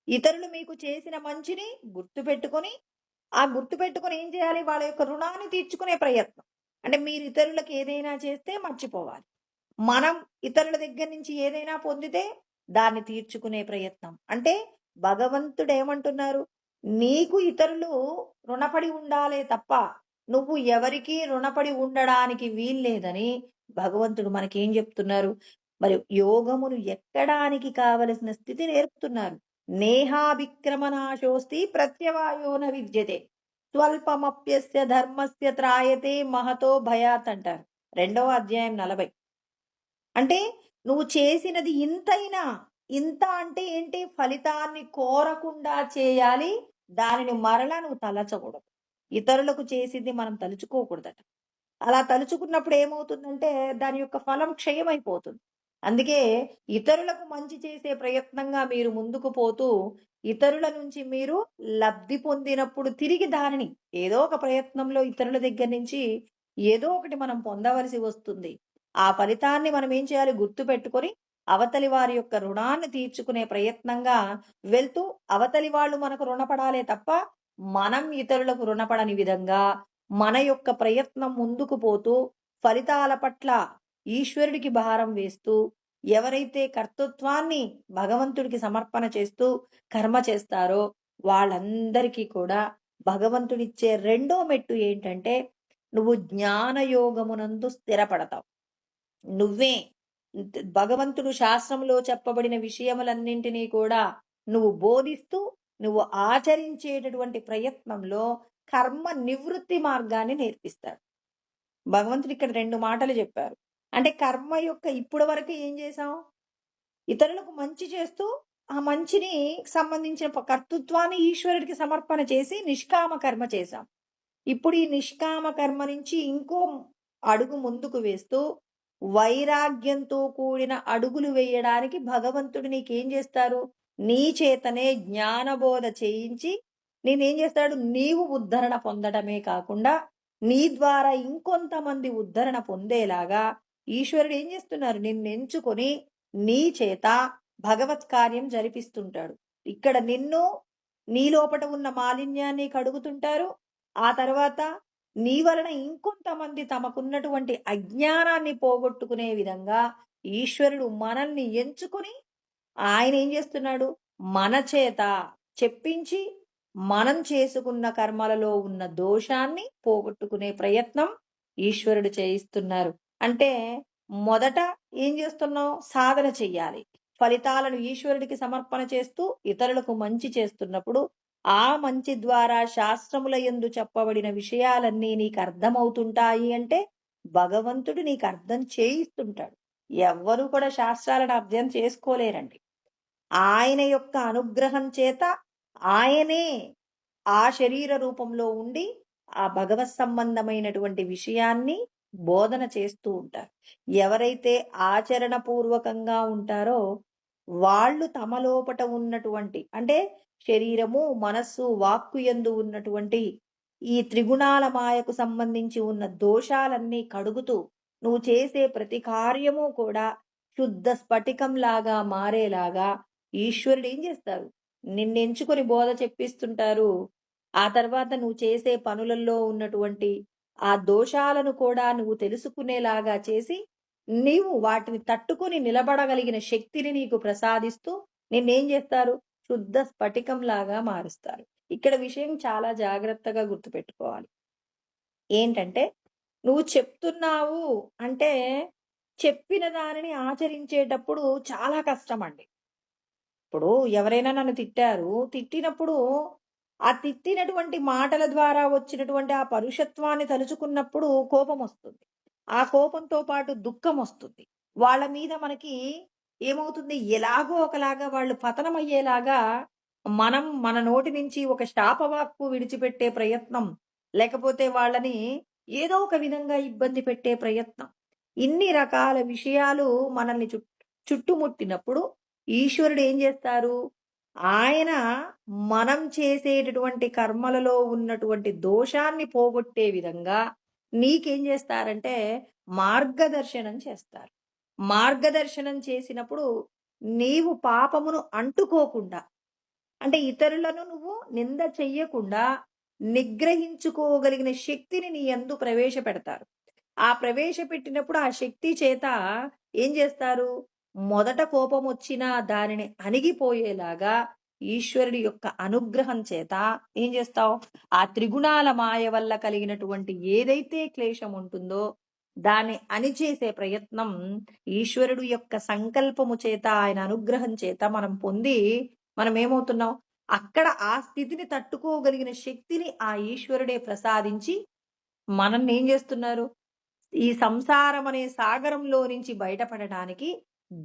ఇతరులు మీకు చేసిన మంచిని గుర్తుపెట్టుకొని, ఆ గుర్తుపెట్టుకొని ఏం చేయాలి? వాళ్ళ యొక్క రుణాన్ని తీర్చుకునే ప్రయత్నం. అంటే మీరు ఇతరులకు ఏదైనా చేస్తే మర్చిపోవాలి. మనం ఇతరుల దగ్గర నుంచి ఏదైనా పొందితే దాన్ని తీర్చుకునే ప్రయత్నం. అంటే భగవంతుడేమంటున్నారు? నీకు ఇతరులు రుణపడి ఉండాలే తప్ప, నువ్వు ఎవరికీ రుణపడి ఉండడానికి వీల్లేదని భగవంతుడు మనకేం చెప్తున్నారు? మరి యోగమును ఎక్కడానికి కావలసిన స్థితి నేర్పుతున్నారు. నేహాభిక్రమనాశోస్తి ప్రత్యవాయో న విద్యతే. స్వల్పమప్యస్య ధర్మస్య త్రాయతే మహతో భయాత్ అంటారు. 2వ అధ్యాయం 40. అంటే నువ్వు చేసినది ఇంతైనా, ఇంత అంటే ఏంటి? ఫలితాన్ని కోరకుండా చేయాలి. దానిని మరలా నువ్వు తలచకూడదు. ఇతరులకు చేసింది మనం తలుచుకోకూడదట. అలా తలుచుకున్నప్పుడు ఏమవుతుందంటే దాని యొక్క ఫలం క్షయమైపోతుంది. అందుకే ఇతరులకు మంచి చేసే ప్రయత్నంగా మీరు ముందుకు పోతూ, ఇతరుల నుంచి మీరు లబ్ధి పొందినప్పుడు తిరిగి దానిని ఏదో ఒక ప్రయత్నంలో ఇతరుల దగ్గర నుంచి ఏదో ఒకటి మనం పొందవలసి వస్తుంది. ఆ ఫలితాన్ని మనం ఏం చేయాలి? గుర్తుపెట్టుకొని అవతలి వారి యొక్క రుణాన్ని తీర్చుకునే ప్రయత్నంగా వెళ్తూ, అవతలి వాళ్ళు మనకు రుణపడాలే తప్ప మనం ఇతరులకు రుణపడని విధంగా మన యొక్క ప్రయత్నం ముందుకు పోతూ, ఫలితాల పట్ల ఈశ్వరుడికి భారం వేస్తూ, ఎవరైతే కర్తృత్వాన్ని భగవంతుడికి సమర్పణ చేస్తూ కర్మ చేస్తారో వాళ్ళందరికీ కూడా భగవంతుడిచ్చే రెండో మెట్టు ఏంటంటే, నువ్వు జ్ఞానయోగమునందు స్థిరపడతావు. నువ్వే భగవంతుడు శాస్త్రంలో చెప్పబడిన విషయములన్నింటినీ కూడా నువ్వు బోధిస్తూ, నువ్వు ఆచరించేటటువంటి ప్రయత్నంలో కర్మ నివృత్తి మార్గాన్ని నేర్పిస్తాడు. భగవంతుడు ఇక్కడ 2 మాటలు చెప్పారు. అంటే కర్మ యొక్క ఇప్పటి వరకు ఏం చేశాం? ఇతరులకు మంచి చేస్తూ, ఆ మంచిని సంబంధించిన కర్తృత్వాన్ని ఈశ్వరుడికి సమర్పణ చేసి నిష్కామ కర్మ చేశాం. ఇప్పుడు ఈ నిష్కామ కర్మ నుంచి ఇంకో అడుగు ముందుకు వేస్తూ, వైరాగ్యంతో కూడిన అడుగులు వేయడానికి భగవంతుడు నీకేం చేస్తారు? నీ చేతనే జ్ఞానబోధ చేయించి నేనేం చేస్తాడు? నీవు ఉద్ధరణ పొందడమే కాకుండా నీ ద్వారా ఇంకొంతమంది ఉద్ధరణ పొందేలాగా ఈశ్వరుడు ఏం చేస్తున్నారు? నిన్నెంచుకొని నీ చేత భగవత్ కార్యం జరిపిస్తుంటాడు. ఇక్కడ నిన్ను, నీ లోపట ఉన్న మాలిన్యాన్ని కడుగుతుంటారు. ఆ తర్వాత నీ వలన ఇంకొంతమంది తమకున్నటువంటి అజ్ఞానాన్ని పోగొట్టుకునే విధంగా ఈశ్వరుడు మనల్ని ఎంచుకుని ఆయన ఏం చేస్తున్నాడు? మన చేత చెప్పించి మనం చేసుకున్న కర్మలలో ఉన్న దోషాన్ని పోగొట్టుకునే ప్రయత్నం ఈశ్వరుడు చేయిస్తున్నారు. అంటే మొదట ఏం చేస్తున్నావు? సాధన చెయ్యాలి. ఫలితాలను ఈశ్వరుడికి సమర్పణ చేస్తూ ఇతరులకు మంచి చేస్తున్నప్పుడు ఆ మంచి ద్వారా శాస్త్రముల యందు చెప్పబడిన విషయాలన్నీ నీకు అర్థమవుతుంటాయి. అంటే భగవంతుడు నీకు అర్థం చేయిస్తుంటాడు. ఎవ్వరూ కూడా శాస్త్రాలను అర్థం చేసుకోలేరండి. ఆయన యొక్క అనుగ్రహం చేత ఆయనే ఆ శరీర రూపంలో ఉండి ఆ భగవత్ సంబంధమైనటువంటి విషయాన్ని బోధన చేస్తూ ఉంటారు. ఎవరైతే ఆచరణ పూర్వకంగా ఉంటారో వాళ్ళు తమ లోపట ఉన్నటువంటి, అంటే శరీరము, మనస్సు, వాక్కు యందు ఉన్నటువంటి ఈ త్రిగుణాల మాయకు సంబంధించి ఉన్న దోషాలన్నీ కడుగుతూ నువ్వు చేసే ప్రతి కార్యము కూడా శుద్ధ స్ఫటికం లాగా మారేలాగా ఈశ్వరుడు ఏం చేస్తారు? నిన్నెంచుకొని బోధ చెప్పిస్తుంటారు. ఆ తర్వాత నువ్వు చేసే పనులలో ఉన్నటువంటి ఆ దోషాలను కూడా నువ్వు తెలుసుకునేలాగా చేసి నీవు వాటిని తట్టుకొని నిలబడగలిగిన శక్తిని నీకు ప్రసాదిస్తూ నిన్నేం చేస్తారు? శుద్ధ స్ఫటికం లాగా మారుస్తారు. ఇక్కడ విషయం చాలా జాగ్రత్తగా గుర్తుపెట్టుకోవాలి. ఏంటంటే నువ్వు చెప్తున్నావు అంటే చెప్పిన దానిని ఆచరించేటప్పుడు చాలా కష్టం అండి. ఇప్పుడు ఎవరైనా నన్ను తిట్టారు, తిట్టినప్పుడు ఆ తిట్టినటువంటి మాటల ద్వారా వచ్చినటువంటి ఆ పరుషత్వాన్ని తలుచుకున్నప్పుడు కోపం వస్తుంది. ఆ కోపంతో పాటు దుఃఖం వస్తుంది. వాళ్ళ మీద మనకి ఏమవుతుంది? ఎలాగో ఒకలాగా వాళ్ళు పతనమయ్యేలాగా మనం మన నోటి నుంచి ఒక శాపవాక్కు విడిచిపెట్టే ప్రయత్నం, లేకపోతే వాళ్ళని ఏదో ఒక విధంగా ఇబ్బంది పెట్టే ప్రయత్నం. ఇన్ని రకాల విషయాలు మనల్ని చుట్టుముట్టినప్పుడు ఈశ్వరుడు ఏం చేస్తారు? ఆయన మనం చేసేటటువంటి కర్మలలో ఉన్నటువంటి దోషాన్ని పోగొట్టే విధంగా నీకేం చేస్తారంటే మార్గదర్శనం చేస్తారు. మార్గదర్శనం చేసినప్పుడు నీవు పాపమును అంటుకోకుండా, అంటే ఇతరులను నువ్వు నింద చెయ్యకుండా నిగ్రహించుకోగలిగిన శక్తిని నీ యందు ప్రవేశపెడతారు. ఆ ప్రవేశపెట్టినప్పుడు ఆ శక్తి చేత ఏం చేస్తారు? మొదట కోపమొచ్చినా దానిని అణిగిపోయేలాగా ఈశ్వరుడి యొక్క అనుగ్రహం చేత ఏం చేస్తావు? ఆ త్రిగుణాల మాయ వల్ల కలిగినటువంటి ఏదైతే క్లేశం ఉంటుందో దాన్ని అణిచేసే ప్రయత్నం ఈశ్వరుడు యొక్క సంకల్పము చేత, ఆయన అనుగ్రహం చేత మనం పొంది మనం ఏమవుతున్నాం? అక్కడ ఆ స్థితిని తట్టుకోగలిగిన శక్తిని ఆ ఈశ్వరుడే ప్రసాదించి మనల్ని ఏం చేస్తున్నారు? ఈ సంసారం అనే సాగరంలో నుంచి బయటపడడానికి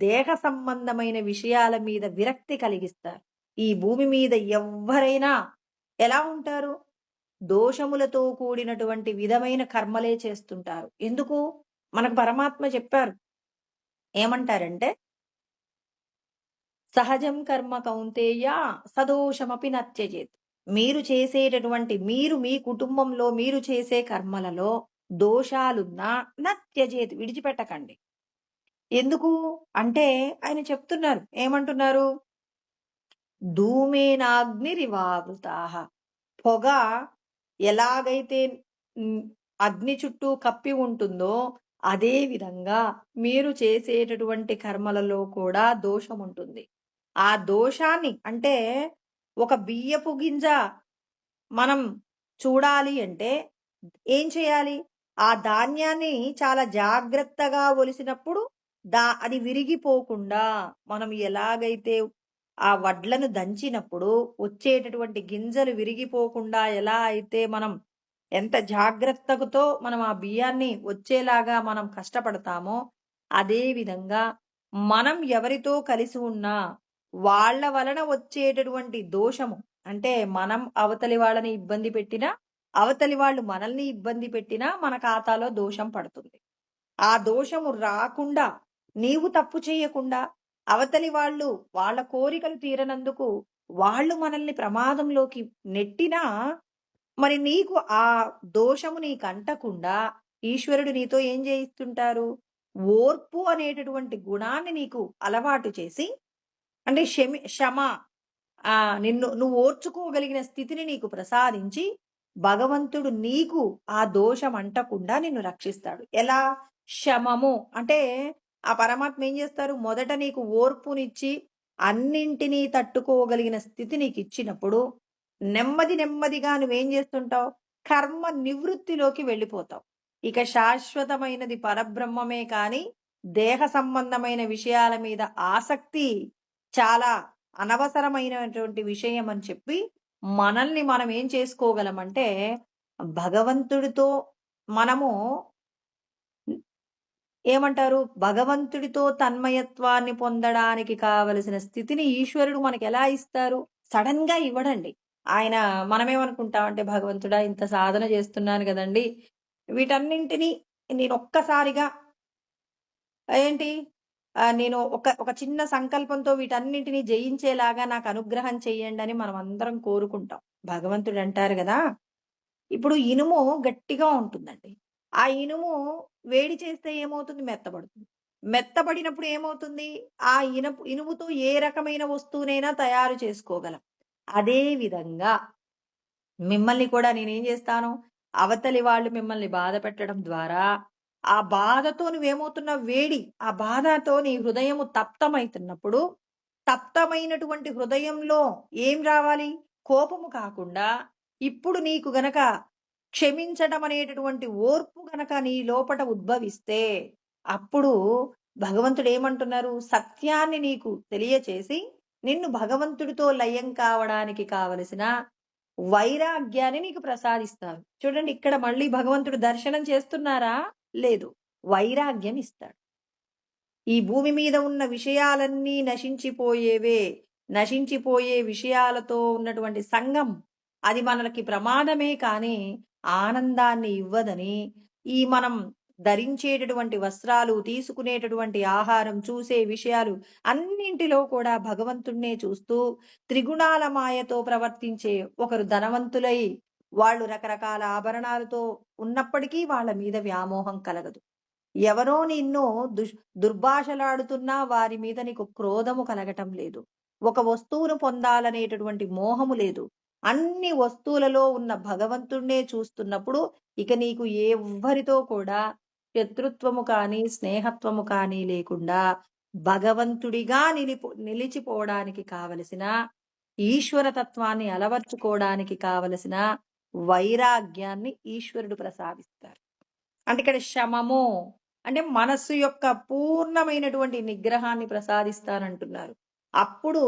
దేహ సంబంధమైన విషయాల మీద విరక్తి కలిగిస్తారు. ఈ భూమి మీద ఎవ్వరైనా ఎలా ఉంటారు? దోషములతో కూడినటువంటి విధమైన కర్మలే చేస్తుంటారు. ఎందుకు? మనకు పరమాత్మ చెప్పారు. ఏమంటారంటే, సహజం కర్మ కౌంతేయ సదోషమపి నత్యజేత్. మీరు మీ కుటుంబంలో మీరు చేసే కర్మలలో దోషాలున్నా నత్యజేత్, విడిచిపెట్టకండి. ఎందుకు అంటే ఆయన చెప్తున్నారు. ఏమంటున్నారు? ధూమేనాగ్నిరివావృతాః. పొగ ఎలాగైతే అగ్ని చుట్టూ కప్పి ఉంటుందో అదే విధంగా మీరు చేసేటటువంటి కర్మలలో కూడా దోషం ఉంటుంది. ఆ దోషాన్ని అంటే ఒక బియ్యపు గింజ మనం చూడాలి అంటే ఏం చేయాలి? ఆ ధాన్యాన్ని చాలా జాగ్రత్తగా ఒలిసినప్పుడు అది విరిగిపోకుండా మనం ఎలాగైతే ఆ వడ్లను దంచినప్పుడు వచ్చేటటువంటి గింజలు విరిగిపోకుండా ఎలా అయితే మనం ఎంత జాగ్రత్తతో మనం ఆ బియ్యాన్ని వచ్చేలాగా మనం కష్టపడతామో అదే విధంగా మనం ఎవరితో కలిసి ఉన్నా వాళ్ళ వలన వచ్చేటటువంటి దోషము, అంటే మనం అవతలి వాళ్ళని ఇబ్బంది పెట్టినా అవతలి వాళ్ళు మనల్ని ఇబ్బంది పెట్టినా మన ఖాతాలో దోషం పడుతుంది. ఆ దోషము రాకుండా నీవు తప్పు చేయకుండా అవతలి వాళ్ళు వాళ్ళ కోరికలు తీరనందుకు వాళ్ళు మనల్ని ప్రమాదంలోకి నెట్టినా మరి నీకు ఆ దోషము నీకు అంటకుండా ఈశ్వరుడు నీతో ఏం చేయిస్తుంటారు? ఓర్పు అనేటటువంటి గుణాన్ని నీకు అలవాటు చేసి, అంటే క్షమ, నువ్వు ఓర్చుకోగలిగిన స్థితిని నీకు ప్రసాదించి భగవంతుడు నీకు ఆ దోషం అంటకుండా నిన్ను రక్షిస్తాడు. ఎలా? శమము అంటే ఆ పరమాత్మ ఏం చేస్తారు? మొదట నీకు ఓర్పునిచ్చి అన్నింటినీ తట్టుకోగలిగిన స్థితి నీకు ఇచ్చినప్పుడు నెమ్మదిగా నువ్వేం చేస్తుంటావు? కర్మ నివృత్తిలోకి వెళ్ళిపోతావు. ఇక శాశ్వతమైనది పరబ్రహ్మమే కాని దేహ సంబంధమైన విషయాల మీద ఆసక్తి చాలా అనవసరమైనటువంటి విషయం అని చెప్పి మనల్ని మనం ఏం చేసుకోగలమంటే భగవంతుడితో మనము ఏమంటారు? భగవంతుడితో తన్మయత్వాన్ని పొందడానికి కావలసిన స్థితిని ఈశ్వరుడు మనకి ఎలా ఇస్తారు? సడన్ గా ఇవ్వడండి. ఆయన మనమేమనుకుంటామంటే, భగవంతుడా ఇంత సాధన చేస్తున్నాను కదండి, వీటన్నింటినీ నేను ఒక్కసారిగా ఏంటి నేను ఒక చిన్న సంకల్పంతో వీటన్నింటినీ జయించేలాగా నాకు అనుగ్రహం చెయ్యండి అని మనం అందరం కోరుకుంటాం. భగవంతుడు అంటారు కదా, ఇప్పుడు ఇనుము గట్టిగా ఉంటుందండి. ఆ ఇనుము వేడి చేస్తే ఏమవుతుంది? మెత్తబడుతుంది. మెత్తబడినప్పుడు ఏమవుతుంది? ఆ ఇనుముతో ఏ రకమైన వస్తువునైనా తయారు చేసుకోగలం. అదే విధంగా మిమ్మల్ని కూడా నేనేం చేస్తాను? అవతలి వాళ్ళు మిమ్మల్ని బాధ పెట్టడం ద్వారా ఆ బాధతో నువ్వేమవుతున్నావు? వేడి. ఆ బాధతో నీ హృదయము తప్తమైతున్నప్పుడు తప్తమైనటువంటి హృదయంలో ఏం రావాలి? కోపము కాకుండా ఇప్పుడు నీకు గనక క్షమించడం అనేటటువంటి ఓర్పు గనక నీ లోపట ఉద్భవిస్తే అప్పుడు భగవంతుడు ఏమంటున్నారు? సత్యాన్ని నీకు తెలియచేసి నిన్ను భగవంతుడితో లయం కావడానికి కావలసిన వైరాగ్యాన్ని నీకు ప్రసాదిస్తారు. చూడండి, ఇక్కడ మళ్ళీ భగవంతుడు దర్శనం చేస్తున్నారా? లేదు, వైరాగ్యం ఇస్తాడు. ఈ భూమి మీద ఉన్న విషయాలన్నీ నశించిపోయేవే. నశించిపోయే విషయాలతో ఉన్నటువంటి సంఘం అది మనకి ప్రమాదమే కానీ ఆనందాన్ని ఇవ్వదని, ఈ మనం ధరించేటటువంటి వస్త్రాలు, తీసుకునేటటువంటి ఆహారం, చూసే విషయాలు అన్నింటిలో కూడా భగవంతుణ్ణే చూస్తూ త్రిగుణాల మాయతో ప్రవర్తించే ఒకరు ధనవంతులై వాళ్ళు రకరకాల ఆభరణాలతో ఉన్నప్పటికీ వాళ్ళ మీద వ్యామోహం కలగదు. ఎవరో నిన్ను దుర్భాషలాడుతున్నా వారి మీద నీకు క్రోధము కలగటం లేదు. ఒక వస్తువును పొందాలనేటటువంటి మోహము లేదు. అన్ని వస్తువులలో ఉన్న భగవంతుడినే చూస్తున్నప్పుడు ఇక నీకు ఎవ్వరితో కూడా శత్రుత్వము కానీ, స్నేహత్వము కానీ లేకుండా భగవంతుడిగా నిలిచిపోవడానికి కావలసిన ఈశ్వర తత్వాన్ని అలవర్చుకోవడానికి కావలసిన వైరాగ్యాన్ని ఈశ్వరుడు ప్రసాదిస్తారు. అంటే ఇక్కడ శమము అంటే మనస్సు యొక్క పూర్ణమైనటువంటి నిగ్రహాన్ని ప్రసాదిస్తానంటున్నారు. అప్పుడు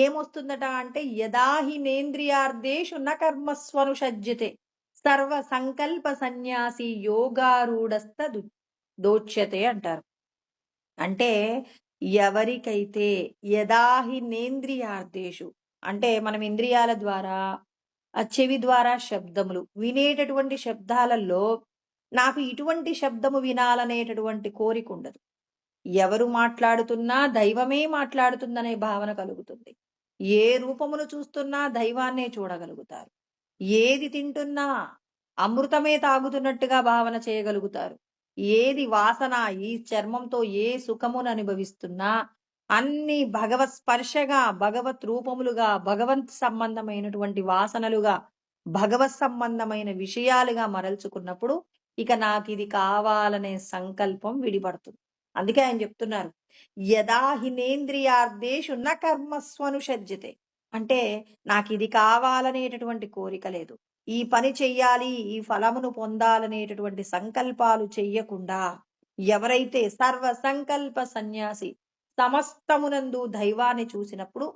ఏమొస్తుందట అంటే యదాహి నేంద్రియార్థేషు న కర్మస్వనుషజ్యతే సర్వ సంకల్ప సన్యాసి యోగారూఢస్థ దోచ్యతే అంటారు. అంటే ఎవరికైతే యదాహి నేంద్రియార్థేషు అంటే మనం ఇంద్రియాల ద్వారా చెవి ద్వారా శబ్దములు వినేటటువంటి శబ్దాలలో నాకు ఇటువంటి శబ్దము వినాలనేటటువంటి కోరిక ఉండదు. ఎవరు మాట్లాడుతున్నా దైవమే మాట్లాడుతుందనే భావన కలుగుతుంది. ఏ రూపమును చూస్తున్నా దైవాన్నే చూడగలుగుతారు. ఏది తింటున్నా అమృతమే తాగుతున్నట్టుగా భావన చేయగలుగుతారు. ఏది వాసన ఈ చర్మంతో ఏ సుఖమును అనుభవిస్తున్నా అన్ని భగవత్ స్పర్శగా, భగవత్ రూపములుగా, భగవంత్ సంబంధమైనటువంటి వాసనలుగా, భగవత్ సంబంధమైన విషయాలుగా మరల్చుకున్నప్పుడు ఇక నాకు ఇది కావాలనే సంకల్పం విడిపడుతుంది. అందుకే ఆయన చెప్తున్నారు యదాహినేంద్రియార్థేషు న కర్మస్వనుషజ్యతే అంటే నాకు ఇది కావాలనేటటువంటి కోరిక లేదు. ఈ పని చెయ్యాలి, ఈ ఫలమును పొందాలనేటటువంటి సంకల్పాలు చెయ్యకుండా ఎవరైతే సర్వ సంకల్ప సన్యాసి సమస్తమునందు దైవాన్ని చూసినప్పుడు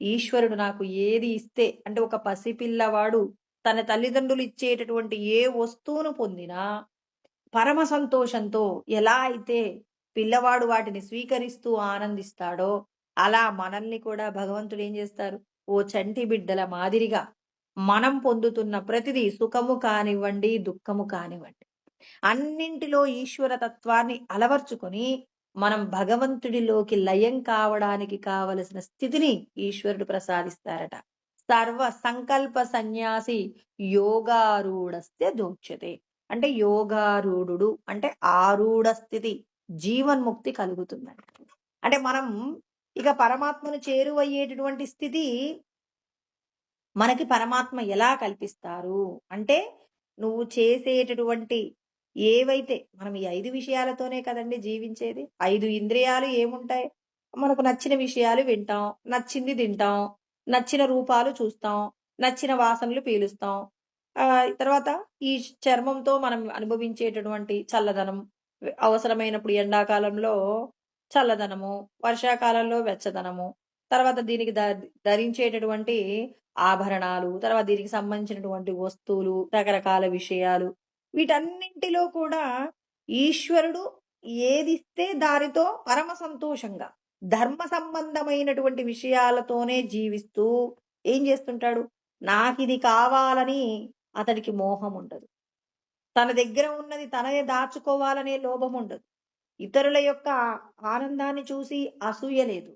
ఈశ్వరుడు నాకు ఏది ఇస్తే అంటే ఒక పసిపిల్లవాడు తన తల్లిదండ్రులు ఇచ్చేటటువంటి ఏ వస్తువును పొందినా పరమ సంతోషంతో ఎలా అయితే పిల్లవాడు వాటిని స్వీకరిస్తూ ఆనందిస్తాడో అలా మనల్ని కూడా భగవంతుడు ఏం చేస్తారు ఓ చంటి బిడ్డల మాదిరిగా మనం పొందుతున్న ప్రతిదీ సుఖము కానివ్వండి, దుఃఖము కానివ్వండి అన్నింటిలో ఈశ్వర తత్వాన్ని అలవర్చుకొని మనం భగవంతుడిలోకి లయం కావడానికి కావలసిన స్థితిని ఈశ్వరుడు ప్రసాదిస్తారట. సర్వ సంకల్ప సన్యాసి యోగారూఢస్తే దోచ్యతే అంటే యోగారూఢుడు అంటే ఆరూఢ స్థితి జీవన్ముక్తి కలుగుతుందంట. అంటే మనం ఇక పరమాత్మను చేరువయ్యేటటువంటి స్థితి మనకి పరమాత్మ ఎలా కల్పిస్తారు అంటే నువ్వు చేసేటటువంటి ఏవైతే మనం ఈ 5 విషయాలతోనే కదండి జీవించేది. 5 ఇంద్రియాలు ఏముంటాయి మనకు నచ్చిన విషయాలు వింటాం, నచ్చింది తింటాం, నచ్చిన రూపాలు చూస్తాం, నచ్చిన వాసనలు పీలుస్తాం. తర్వాత ఈ చర్మంతో మనం అనుభవించేటటువంటి చల్లదనం అవసరమైనప్పుడు ఎండాకాలంలో చల్లదనము, వర్షాకాలంలో వెచ్చదనము, తర్వాత దీనికి ధరించేటటువంటి ఆభరణాలు, తర్వాత దీనికి సంబంధించినటువంటి వస్తువులు, రకరకాల విషయాలు వీటన్నింటిలో కూడా ఈశ్వరుడు ఏదిస్తే దానితో పరమ సంతోషంగా ధర్మ సంబంధమైనటువంటి విషయాలతోనే జీవిస్తూ ఏం చేస్తుంటాడు నాకిది కావాలని అతడికి మోహం ఉండదు. తన దగ్గర ఉన్నది తననే దాచుకోవాలనే లోభం ఉండదు. ఇతరుల యొక్క ఆనందాన్ని చూసి అసూయ లేదు.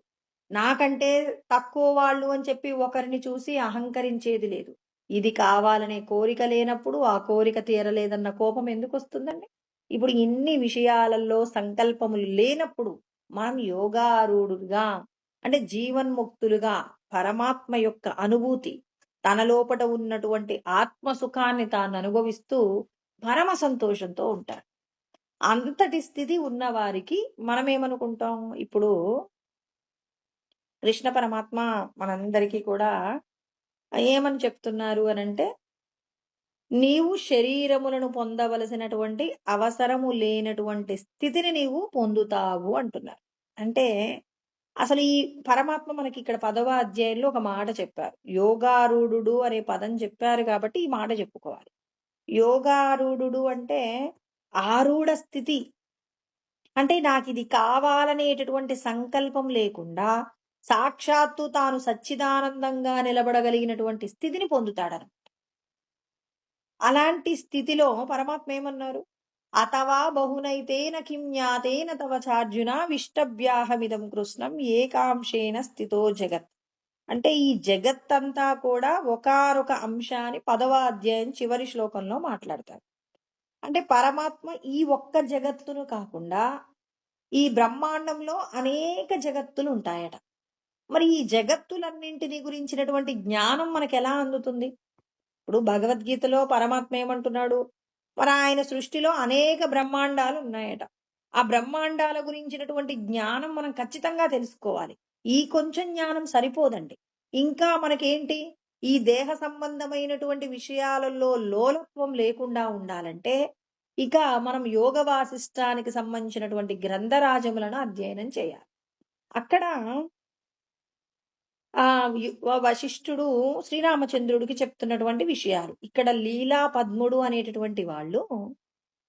నాకంటే తక్కువ వాళ్ళు అని చెప్పి ఒకరిని చూసి అహంకరించేది లేదు. ఇది కావాలనే కోరిక లేనప్పుడు ఆ కోరిక తీరలేదన్న కోపం ఎందుకు వస్తుందండి? ఇప్పుడు ఇన్ని విషయాలలో సంకల్పములు లేనప్పుడు మనం యోగారూఢులుగా అంటే జీవన్ముక్తులుగా పరమాత్మ యొక్క అనుభూతి తన లోపట ఉన్నటువంటి ఆత్మ సుఖాన్ని తాను అనుభవిస్తూ పరమ సంతోషంతో ఉంటారు. అంతటి స్థితి ఉన్న వారికి మనం ఏమనుకుంటాం ఇప్పుడు కృష్ణ పరమాత్మ మనందరికీ కూడా ఏమని చెప్తున్నారు అనంటే నీవు శరీరములను పొందవలసినటువంటి అవసరము లేనటువంటి స్థితిని నీవు పొందుతావు అంటున్నారు. అంటే అసలు ఈ పరమాత్మ మనకి ఇక్కడ 10వ అధ్యాయంలో ఒక మాట చెప్పారు. యోగారూఢుడు అనే పదం చెప్పారు కాబట్టి ఈ మాట చెప్పుకోవాలి. యోగారూఢుడు అంటే ఆరూఢ స్థితి అంటే నాకు ఇది కావాలనేటటువంటి సంకల్పం లేకుండా సాక్షాత్తు తాను సచ్చిదానందంగా నిలబడగలిగినటువంటి స్థితిని పొందుతాడను. అలాంటి స్థితిలో పరమాత్మ ఏమన్నారు అథవా బహునైతేన కిం జ్ఞాతేన తవ చార్జున విష్టభ్యాహమిదం కృష్ణం ఏకాంశేన స్థితో జగత్ అంటే ఈ జగత్తంతా కూడా ఒకారొక అంశాన్ని 10వ అధ్యాయం చివరి శ్లోకంలో మాట్లాడతారు. అంటే పరమాత్మ ఈ ఒక్క జగత్తును కాకుండా ఈ బ్రహ్మాండంలో అనేక జగత్తులు ఉంటాయట. మరి ఈ జగత్తులన్నింటిని గురించినటువంటి జ్ఞానం మనకెలా అందుతుంది? ఇప్పుడు భగవద్గీతలో పరమాత్మ ఏమంటున్నాడు? మరి ఆయన సృష్టిలో అనేక బ్రహ్మాండాలు ఉన్నాయట. ఆ బ్రహ్మాండాల గురించినటువంటి జ్ఞానం మనం ఖచ్చితంగా తెలుసుకోవాలి. ఈ కొంచెం జ్ఞానం సరిపోదండి. ఇంకా మనకేంటి? ఈ దేహ సంబంధమైనటువంటి విషయాలలో లోలత్వం లేకుండా ఉండాలంటే, ఇక మనం యోగ వాసిష్టానికి సంబంధించినటువంటి గ్రంథరాజములను అధ్యయనం చేయాలి. అక్కడ వశిష్ఠుడు శ్రీరామచంద్రుడికి చెప్తున్నటువంటి విషయాలు. ఇక్కడ లీలా పద్ముడు అనేటటువంటి వాళ్ళు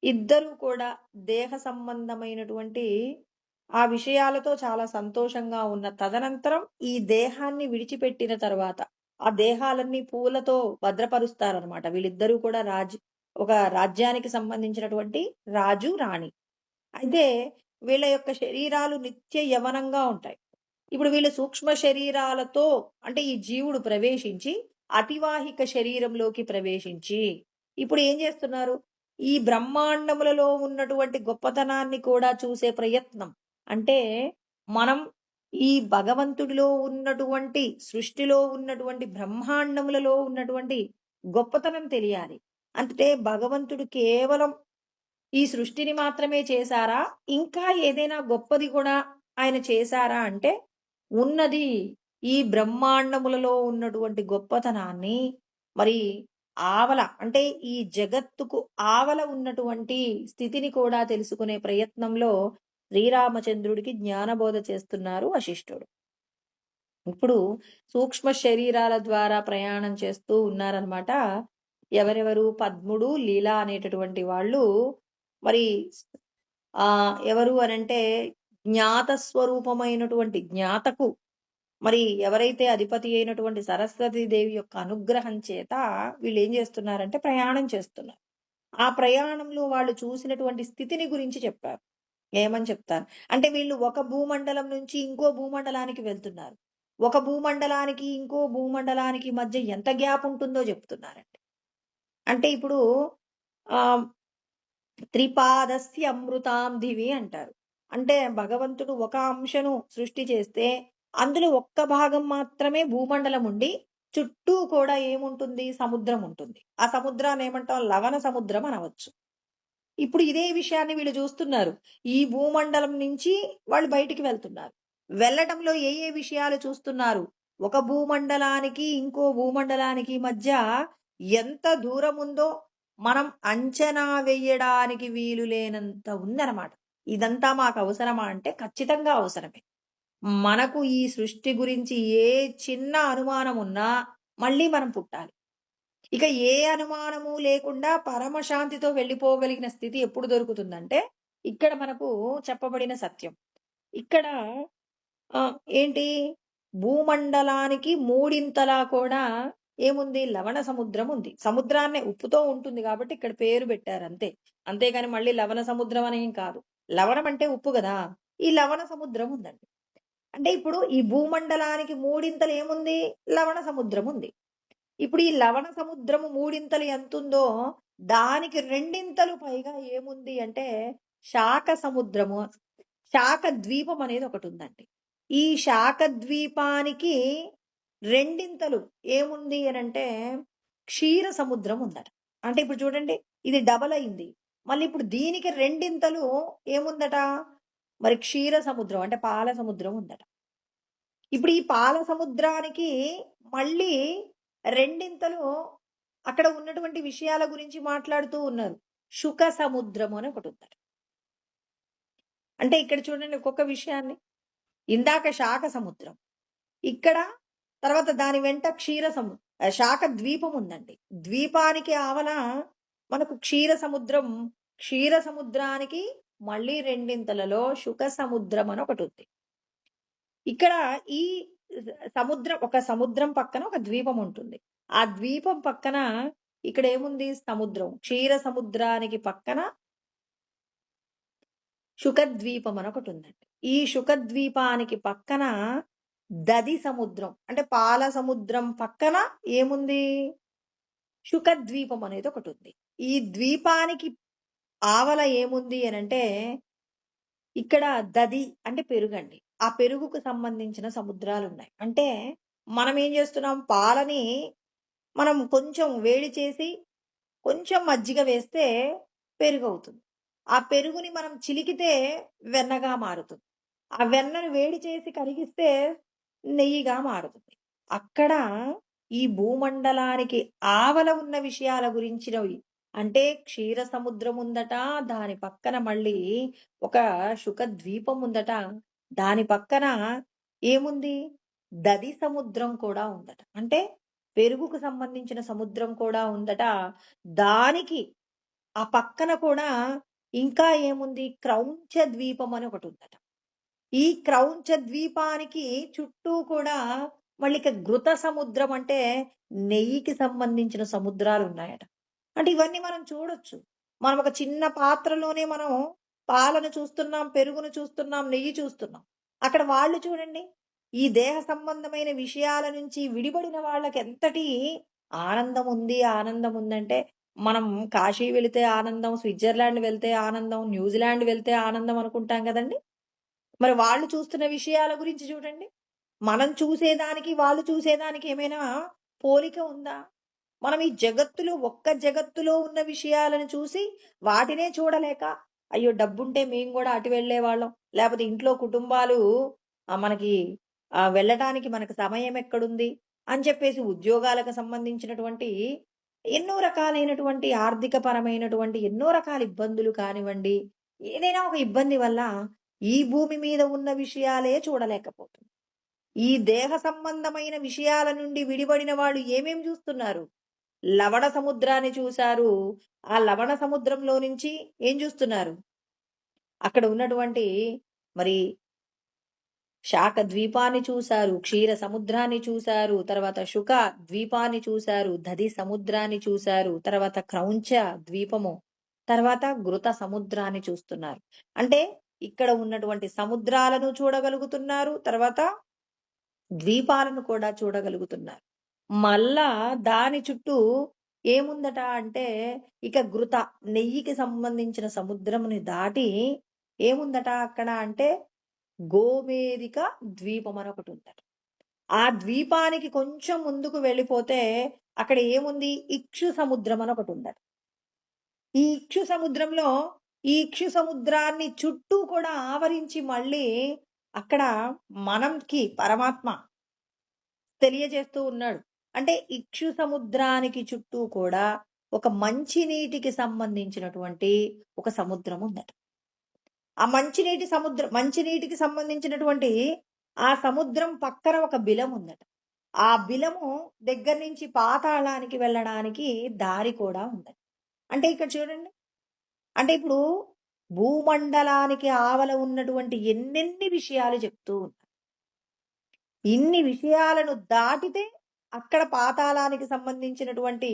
ఇద్దరు కూడా దేహ సంబంధమైనటువంటి ఆ విషయాలతో చాలా సంతోషంగా ఉన్న తదనంతరం ఈ దేహాన్ని విడిచిపెట్టిన తర్వాత ఆ దేహాలన్నీ పూలతో భద్రపరుస్తారనమాట. వీళ్ళిద్దరూ కూడా ఒక రాజ్యానికి సంబంధించినటువంటి రాజు రాణి. అయితే వీళ్ళ యొక్క శరీరాలు నిత్య యవనంగా ఉంటాయి. ఇప్పుడు వీళ్ళు సూక్ష్మ శరీరాలతో అంటే ఈ జీవుడు ప్రవేశించి అతివాహిక శరీరంలోకి ప్రవేశించి ఇప్పుడు ఏం చేస్తున్నారు? ఈ బ్రహ్మాండములలో ఉన్నటువంటి గొప్పతనాన్ని కూడా చూసే ప్రయత్నం. అంటే మనం ఈ భగవంతుడిలో ఉన్నటువంటి సృష్టిలో ఉన్నటువంటి బ్రహ్మాండములలో ఉన్నటువంటి గొప్పతనం తెలియాలి. అంటే భగవంతుడు కేవలం ఈ సృష్టిని మాత్రమే చేశారా? ఇంకా ఏదైనా గొప్పది కూడా ఆయన చేశారా అంటే ఉన్నది. ఈ బ్రహ్మాండములలో ఉన్నటువంటి గొప్పతనాన్ని మరి ఆవల అంటే ఈ జగత్తుకు ఆవల ఉన్నటువంటి స్థితిని కూడా తెలుసుకునే ప్రయత్నంలో శ్రీరామచంద్రుడికి జ్ఞానబోధ చేస్తున్నారు వశిష్ఠుడు. ఇప్పుడు సూక్ష్మ శరీరాల ద్వారా ప్రయాణం చేస్తూ ఉన్నారనమాట. ఎవరెవరు? పద్ముడు, లీలా అనేటటువంటి వాళ్ళు. మరి ఎవరు అనంటే జ్ఞాత స్వరూపమైనటువంటి జ్ఞాతకు మరి ఎవరైతే అధిపతి అయినటువంటి సరస్వతీ దేవి యొక్క అనుగ్రహం చేత వీళ్ళు ఏం చేస్తున్నారంటే ప్రయాణం చేస్తున్నారు. ఆ ప్రయాణంలో వాళ్ళు చూసినటువంటి స్థితిని గురించి చెప్పారు. ఏమని చెప్తారు అంటే వీళ్ళు ఒక భూమండలం నుంచి ఇంకో భూమండలానికి వెళ్తున్నారు. ఒక భూమండలానికి ఇంకో భూమండలానికి మధ్య ఎంత గ్యాప్ ఉంటుందో చెప్తున్నారండి. అంటే ఇప్పుడు ఆ త్రిపాదస్య అమృతాం దివి అంటారు. అంటే భగవంతుడు ఒక అంశను సృష్టి చేస్తే అందులో ఒక్క భాగం మాత్రమే భూమండలం ఉండి చుట్టూ కూడా ఏముంటుంది? సముద్రం ఉంటుంది. ఆ సముద్రాన్ని ఏమంటాం? లవణ సముద్రం అనవచ్చు. ఇప్పుడు ఇదే విషయాన్ని వీళ్ళు చూస్తున్నారు. ఈ భూమండలం నుంచి వాళ్ళు బయటికి వెళ్తున్నారు. వెళ్ళటంలో ఏ ఏ విషయాలు చూస్తున్నారు? ఒక భూమండలానికి ఇంకో భూమండలానికి మధ్య ఎంత దూరం ఉందో మనం అంచనా వేయడానికి వీలు లేనంత ఉందన్నమాట. ఇదంతా మాకు అవసరమా అంటే ఖచ్చితంగా అవసరమే. మనకు ఈ సృష్టి గురించి ఏ చిన్న అనుమానం ఉన్నా మళ్ళీ మనం పుట్టాలి. ఇక ఏ అనుమానము లేకుండా పరమశాంతితో వెళ్ళిపోగలిగిన స్థితి ఎప్పుడు దొరుకుతుందంటే ఇక్కడ మనకు చెప్పబడిన సత్యం. ఇక్కడ ఏంటి? భూమండలానికి మూడింతలా కూడా ఏముంది? లవణ సముద్రం ఉంది. సముద్రాన్నే ఉప్పుతో ఉంటుంది కాబట్టి ఇక్కడ పేరు పెట్టారు అంతే. అంతేగాని మళ్ళీ లవణ సముద్రం అనేం కాదు. లవణం అంటే ఉప్పు కదా. ఈ లవణ సముద్రం ఉందండి. అంటే ఇప్పుడు ఈ భూమండలానికి మూడింతలు ఏముంది? లవణ సముద్రం ఉంది. ఇప్పుడు ఈ లవణ సముద్రము మూడింతలు ఎంతుందో దానికి రెండింతలు పైగా ఏముంది అంటే శాఖ సముద్రము, శాఖ ద్వీపం అనేది ఒకటి ఉందండి. ఈ శాఖ ద్వీపానికి రెండింతలు ఏముంది అనంటే క్షీర సముద్రం ఉందట. అంటే ఇప్పుడు చూడండి ఇది డబల్ అయింది. మళ్ళీ ఇప్పుడు దీనికి రెండింతలు ఏముందట? మరి క్షీర సముద్రం అంటే పాల సముద్రం ఉందట. ఇప్పుడు ఈ పాల సముద్రానికి మళ్ళీ రెండింతలు అక్కడ ఉన్నటువంటి విషయాల గురించి మాట్లాడుతూ ఉన్నారు. శుక సముద్రము అని ఒకటి ఉందట. అంటే ఇక్కడ చూడండి ఒక్కొక్క విషయాన్ని. ఇందాక శాఖ సముద్రం, ఇక్కడ తర్వాత దాని వెంట శాఖ ద్వీపం ఉందండి. ద్వీపానికి ఆవల మనకు క్షీర సముద్రం, క్షీర సముద్రానికి మళ్ళీ రెండింతలలో శుక సముద్రం అని ఒకటి ఉంది. ఇక్కడ ఈ ఒక సముద్రం పక్కన ఒక ద్వీపం ఉంటుంది. ఆ ద్వీపం పక్కన ఇక్కడ ఏముంది? సముద్రం. క్షీర సముద్రానికి పక్కన శుకద్వీపం అని ఒకటి ఉందండి. ఈ శుకద్వీపానికి పక్కన దది సముద్రం అంటే పాల సముద్రం పక్కన ఏముంది? శుకద్వీపం అనేది ఒకటి ఉంది. ఈ ద్వీపానికి ఆవల ఏముంది అనంటే ఇక్కడ దది అంటే పెరుగండి. ఆ పెరుగుకు సంబంధించిన సముద్రాలున్నాయి. అంటే మనం ఏం చేస్తున్నాం, పాలని మనం కొంచెం వేడి చేసి, కొంచెం మజ్జిగ వేస్తే పెరుగవుతుంది. ఆ పెరుగుని మనం చిలికితే వెన్నగా మారుతుంది. ఆ వెన్నను వేడి చేసి కరిగిస్తే నెయ్యిగా మారుతుంది. అక్కడ ఈ భూమండలానికి ఆవల ఉన్న విషయాల గురించినవి. అంటే క్షీర సముద్రం ఉందట, దాని పక్కన మళ్ళీ ఒక శుక ద్వీపం ఉందట. దాని పక్కన ఏముంది? దది సముద్రం కూడా ఉందట. అంటే పెరుగుకు సంబంధించిన సముద్రం కూడా ఉందట. దానికి ఆ పక్కన కూడా ఇంకా ఏముంది? క్రౌంచ ద్వీపం అని ఒకటుందట. ఈ క్రౌంచ ద్వీపానికి చుట్టూ కూడా మళ్ళీ ఇక ఘృత సముద్రం, అంటే నెయ్యికి సంబంధించిన సముద్రాలున్నాయట. అంటే ఇవన్నీ మనం చూడొచ్చు. మనం ఒక చిన్న పాత్రలోనే మనం పాలను చూస్తున్నాం, పెరుగును చూస్తున్నాం, నెయ్యి చూస్తున్నాం. అక్కడ వాళ్ళు చూడండి, ఈ దేహ సంబంధమైన విషయాల నుంచి విడిపడిన వాళ్ళకి ఎంతటి ఆనందం ఉంది, ఆనందం ఉందంటే, మనం కాశీ వెళితే ఆనందం, స్విట్జర్లాండ్ వెళ్తే ఆనందం, న్యూజిలాండ్ వెళ్తే ఆనందం అనుకుంటాం కదండీ! మరి వాళ్ళు చూస్తున్న విషయాల గురించి చూడండి. మనం చూసేదానికి, వాళ్ళు చూసేదానికి ఏమైనా పోలిక ఉందా? మనం ఈ జగత్తులో, ఒక్క జగత్తులో ఉన్న విషయాలను చూసి వాటినే చూడలేక, అయ్యో! డబ్బుంటే మేము గూడా అటు వెళ్ళేవాళ్ళం. లేపోతే ఇంట్లో కుటుంబాలు మనకి వెళ్ళటానికి మనకు సమయం ఎక్కడుంది అని చెప్పేసి ఉద్యోగాలకు సంబంధించినటువంటి ఎన్నో రకాలైనటువంటి ఆర్థిక పరమైనటువంటి ఎన్నో రకాల ఇబ్బందులు కానివ్వండి, ఏదైనా ఒక ఇబ్బంది వల్ల ఈ భూమి మీద ఉన్న విషయాలే చూడలేకపోతున్నారు. ఈ దేహ సంబంధమైన విషయాల నుండి విడిపడిన వాళ్ళు ఏమేం చూస్తున్నారు? లవణ సముద్రాన్ని చూశారు. ఆ లవణ సముద్రంలో నుంచి ఏం చూస్తున్నారు? అక్కడ ఉన్నటువంటి మరి శాక ద్వీపాన్ని చూశారు, క్షీర సముద్రాన్ని చూశారు, తర్వాత శుక ద్వీపాన్ని చూశారు, దది సముద్రాన్ని చూశారు, తర్వాత క్రౌంచ ద్వీపము, తర్వాత ఘృత సముద్రాన్ని చూస్తున్నారు. అంటే ఇక్కడ ఉన్నటువంటి సముద్రాలను చూడగలుగుతున్నారు, తర్వాత ద్వీపాలను కూడా చూడగలుగుతున్నారు. మళ్ళా దాని చుట్టూ ఏముందట అంటే, ఇక ఘృత, నెయ్యికి సంబంధించిన సముద్రముని దాటి ఏముందట అక్కడ అంటే, గోమేదిక ద్వీపం అని ఒకటి ఉందట. ఆ ద్వీపానికి కొంచెం ముందుకు వెళ్ళిపోతే అక్కడ ఏముంది? ఇక్షు సముద్రం అని ఒకటి ఉందట. ఈ ఇక్షు సముద్రంలో, ఈ ఇక్షు సముద్రాన్ని చుట్టూ కూడా ఆవరించి మళ్ళీ అక్కడ మనంకి పరమాత్మ తెలియజేస్తూ ఉన్నాడు. అంటే ఇక్షు సముద్రానికి చుట్టూ కూడా ఒక మంచినీటికి సంబంధించినటువంటి ఒక సముద్రం ఉందట. ఆ మంచినీటికి సంబంధించినటువంటి ఆ సముద్రం పక్కన ఒక బిలం ఉందట. ఆ బిలము దగ్గర నుంచి పాతాళానికి వెళ్ళడానికి దారి కూడా ఉందట. అంటే ఇక్కడ చూడండి, అంటే ఇప్పుడు భూమండలానికి ఆవల ఉన్నటువంటి ఎన్నెన్ని విషయాలు చెప్తూ ఉన్నారు. ఇన్ని విషయాలను దాటితే అక్కడ పాతాళానికి సంబంధించినటువంటి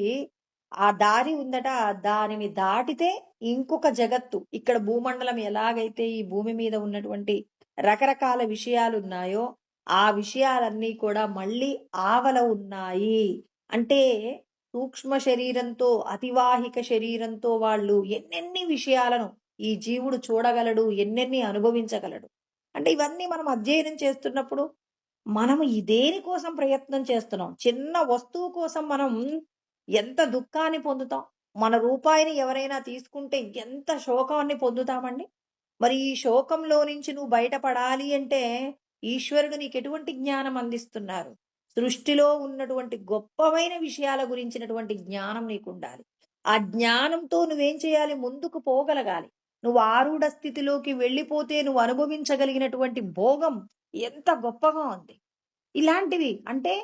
ఆ దారి ఉందట. దానిని దాటితే ఇంకొక జగత్తు, ఇక్కడ భూమండలం ఎలాగైతే ఈ భూమి మీద ఉన్నటువంటి రకరకాల విషయాలున్నాయో ఆ విషయాలన్నీ కూడా మళ్ళీ ఆవల ఉన్నాయి. అంటే సూక్ష్మ శరీరంతో, అతివాహిక శరీరంతో వాళ్ళు ఎన్నెన్ని విషయాలను ఈ జీవుడు చూడగలడు, ఎన్నెన్ని అనుభవించగలడు. అంటే ఇవన్నీ మనం అధ్యయనం చేస్తున్నప్పుడు మనము దేనికోసం ప్రయత్నం చేస్తున్నాం? చిన్న వస్తువు కోసం మనం ఎంత దుఃఖాన్ని పొందుతాం? మన రూపాయిని ఎవరైనా తీసుకుంటే ఎంత శోకాన్ని పొందుతామండి? మరి ఈ శోకంలో నుంచి నువ్వు బయటపడాలి అంటే ఈశ్వరుడు నీకు ఎటువంటి జ్ఞానం అందిస్తున్నారు? సృష్టిలో ఉన్నటువంటి గొప్పమైన విషయాల గురించినటువంటి జ్ఞానం నీకుండాలి. ఆ జ్ఞానంతో నువ్వేం చేయాలి? ముందుకు పోగలగాలి. నువ్వు ఆరూఢ స్థితిలోకి వెళ్ళిపోతే నువ్వు అనుభవించగలిగినటువంటి భోగం ఎంత గొప్పగా ఉంది. ఇలాంటివి అంటే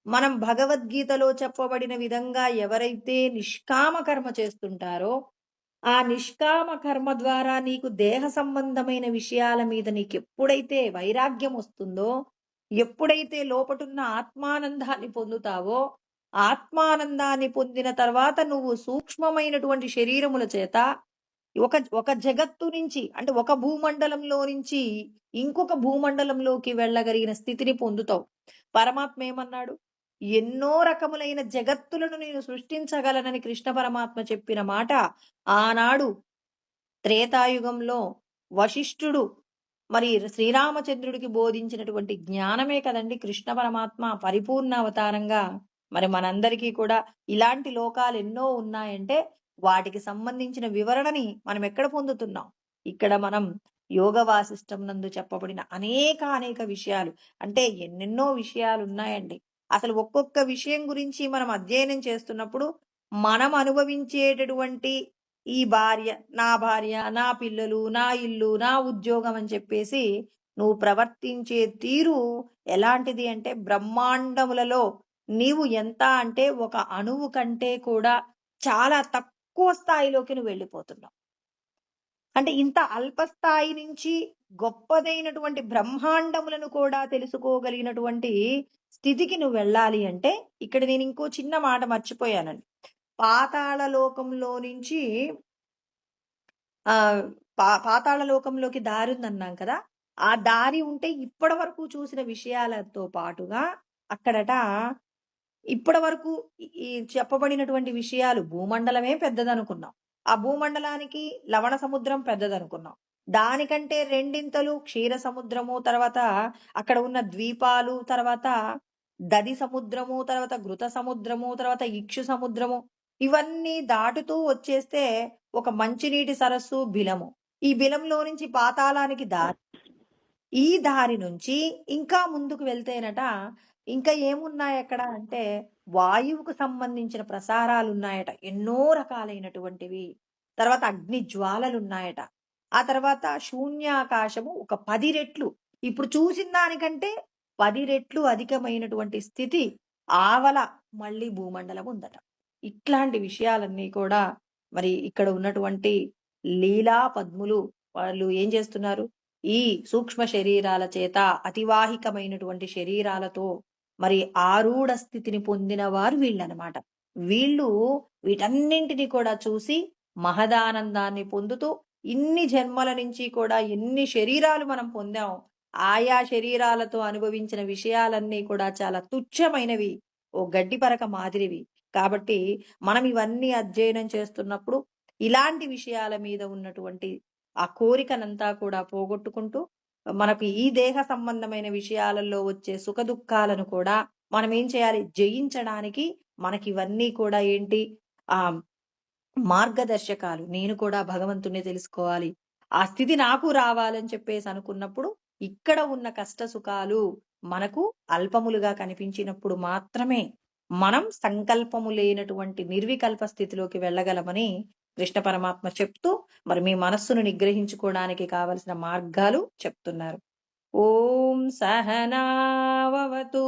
మనం భగవద్గీతలో చెప్పబడిన విధంగా ఎవరైతే నిష్కామ కర్మ చేస్తుంటారో, ఆ నిష్కామ కర్మ ద్వారా నీకు దేహ సంబంధమైన విషయాల మీద నీకు ఎప్పుడైతే వైరాగ్యం వస్తుందో, ఎప్పుడైతే లోపటున్న ఆత్మానందాన్ని పొందుతావో, ఆత్మానందాన్ని పొందిన తర్వాత నువ్వు సూక్ష్మమైనటువంటి శరీరముల చేత ఒక ఒక జగత్తు నుంచి, అంటే ఒక భూమండలంలో నుంచి ఇంకొక భూమండలంలోకి వెళ్ళగలిగిన స్థితిని పొందుతావు. పరమాత్మ ఏమన్నాడు? ఎన్నో రకములైన జగత్తులను నేను సృష్టించగలనని కృష్ణ పరమాత్మ చెప్పిన మాట ఆనాడు త్రేతాయుగంలో వశిష్ఠుడు మరి శ్రీరామచంద్రుడికి బోధించినటువంటి జ్ఞానమే కదండి కృష్ణ పరమాత్మ పరిపూర్ణ అవతారంగా మరి మనందరికీ కూడా ఇలాంటి లోకాలు ఎన్నో ఉన్నాయంటే వాటికి సంబంధించిన వివరణని మనం ఎక్కడ పొందుతున్నాం? ఇక్కడ మనం యోగ వాసిష్టం నందు చెప్పబడిన అనేక విషయాలు, అంటే ఎన్నెన్నో విషయాలు ఉన్నాయండి. అసలు ఒక్కొక్క విషయం గురించి మనం అధ్యయనం చేస్తున్నప్పుడు మనం అనుభవించేటటువంటి ఈ భార్య, నా పిల్లలు, నా ఇల్లు, నా ఉద్యోగం అని చెప్పేసి నువ్వు ప్రవర్తించే తీరు ఎలాంటిది అంటే బ్రహ్మాండములలో నీవు ఎంత అంటే ఒక అణువు కంటే కూడా చాలా తక్కువ స్థాయిలోకి నువ్వు వెళ్ళిపోతున్నావు. అంటే ఇంత అల్ప స్థాయి నుంచి గొప్పదైనటువంటి బ్రహ్మాండములను కూడా తెలుసుకోగలిగినటువంటి స్థితికి నువ్వు వెళ్ళాలి అంటే ఇక్కడ నేను ఇంకో చిన్న మాట మర్చిపోయానండి. పాతాళ లోకంలో నుంచి ఆ పాతాళ లోకంలోకి దారి ఉందన్నాం కదా. ఆ దారి ఉంటే ఇప్పటి వరకు చూసిన విషయాలతో పాటుగా అక్కడట ఇప్పటి వరకు ఈ చెప్పబడినటువంటి విషయాలు భూమండలమే పెద్దదనుకున్నాం. ఆ భూమండలానికి లవణ సముద్రం పెద్దదనుకున్నాం. దానికంటే రెండింతలు క్షీర సముద్రము, తర్వాత అక్కడ ఉన్న ద్వీపాలు, తర్వాత దది సముద్రము, తర్వాత ఘృత సముద్రము, తర్వాత ఇక్షు సముద్రము, ఇవన్నీ దాటుతూ వచ్చేస్తే ఒక మంచినీటి సరస్సు బిలము. ఈ బిలంలో నుంచి పాతాళానికి దారి. ఈ దారి నుంచి ఇంకా ముందుకు వెళ్తేనట ఇంకా ఏమున్నాయి అక్కడ అంటే వాయువుకు సంబంధించిన ప్రసారాలు ఉన్నాయట, ఎన్నో రకాలైనటువంటివి. తర్వాత అగ్ని జ్వాలలు ఉన్నాయట. ఆ తర్వాత శూన్యాకాశము ఒక 10 రెట్లు, ఇప్పుడు చూసిన దానికంటే 10 రెట్లు అధికమైనటువంటి స్థితి ఆవల మళ్ళీ భూమండలం ఉందట. ఇట్లాంటి విషయాలన్నీ కూడా మరి ఇక్కడ ఉన్నటువంటి లీలా పద్ములు వాళ్ళు ఏం చేస్తున్నారు? ఈ సూక్ష్మ శరీరాల చేత అతివాహికమైనటువంటి శరీరాలతో మరి ఆరూఢ స్థితిని పొందిన వారు వీళ్ళనమాట. వీళ్ళు వీటన్నింటిని కూడా చూసి మహదానందాన్ని పొందుతూ ఇన్ని జన్మల నుంచి కూడా ఎన్ని శరీరాలు మనం పొందాం, ఆయా శరీరాలతో అనుభవించిన విషయాలన్నీ కూడా చాలా తుచ్చమైనవి, ఓ గడ్డి పరక మాదిరివి. కాబట్టి మనం ఇవన్నీ అధ్యయనం చేస్తున్నప్పుడు ఇలాంటి విషయాల మీద ఉన్నటువంటి ఆ కోరికనంతా కూడా పోగొట్టుకుంటూ మనకు ఈ దేహ సంబంధమైన విషయాలలో వచ్చే సుఖ దుఃఖాలను కూడా మనం ఏం చేయాలి? జయించడానికి మనకి ఇవన్నీ కూడా ఏంటి? ఆ మార్గదర్శకాలు. నేను కూడా భగవంతుణ్ణి తెలుసుకోవాలి, ఆ స్థితి నాకు రావాలని చెప్పేసి అనుకున్నప్పుడు ఇక్కడ ఉన్న కష్ట సుఖాలు మనకు అల్పములుగా కనిపించినప్పుడు మాత్రమే మనం సంకల్పము లేనటువంటి నిర్వికల్ప స్థితిలోకి వెళ్ళగలమని కృష్ణ పరమాత్మ చెప్తూ మరి మీ మనస్సును నిగ్రహించుకోవడానికి కావలసిన మార్గాలు చెప్తున్నారు. ఓం సహనావతు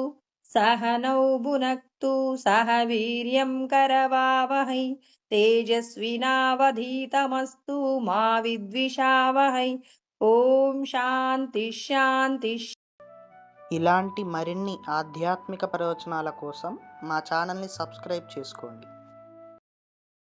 సహనౌ భునక్తు సహ వీర్యం కరవావహై తేజస్వినావధీతమస్తు మా విద్విషావహై. ఓం శాంతి శాంతి. ఇలాంటి మరిన్ని ఆధ్యాత్మిక ప్రవచనాల కోసం మా ఛానల్ని సబ్స్క్రైబ్ చేసుకోండి.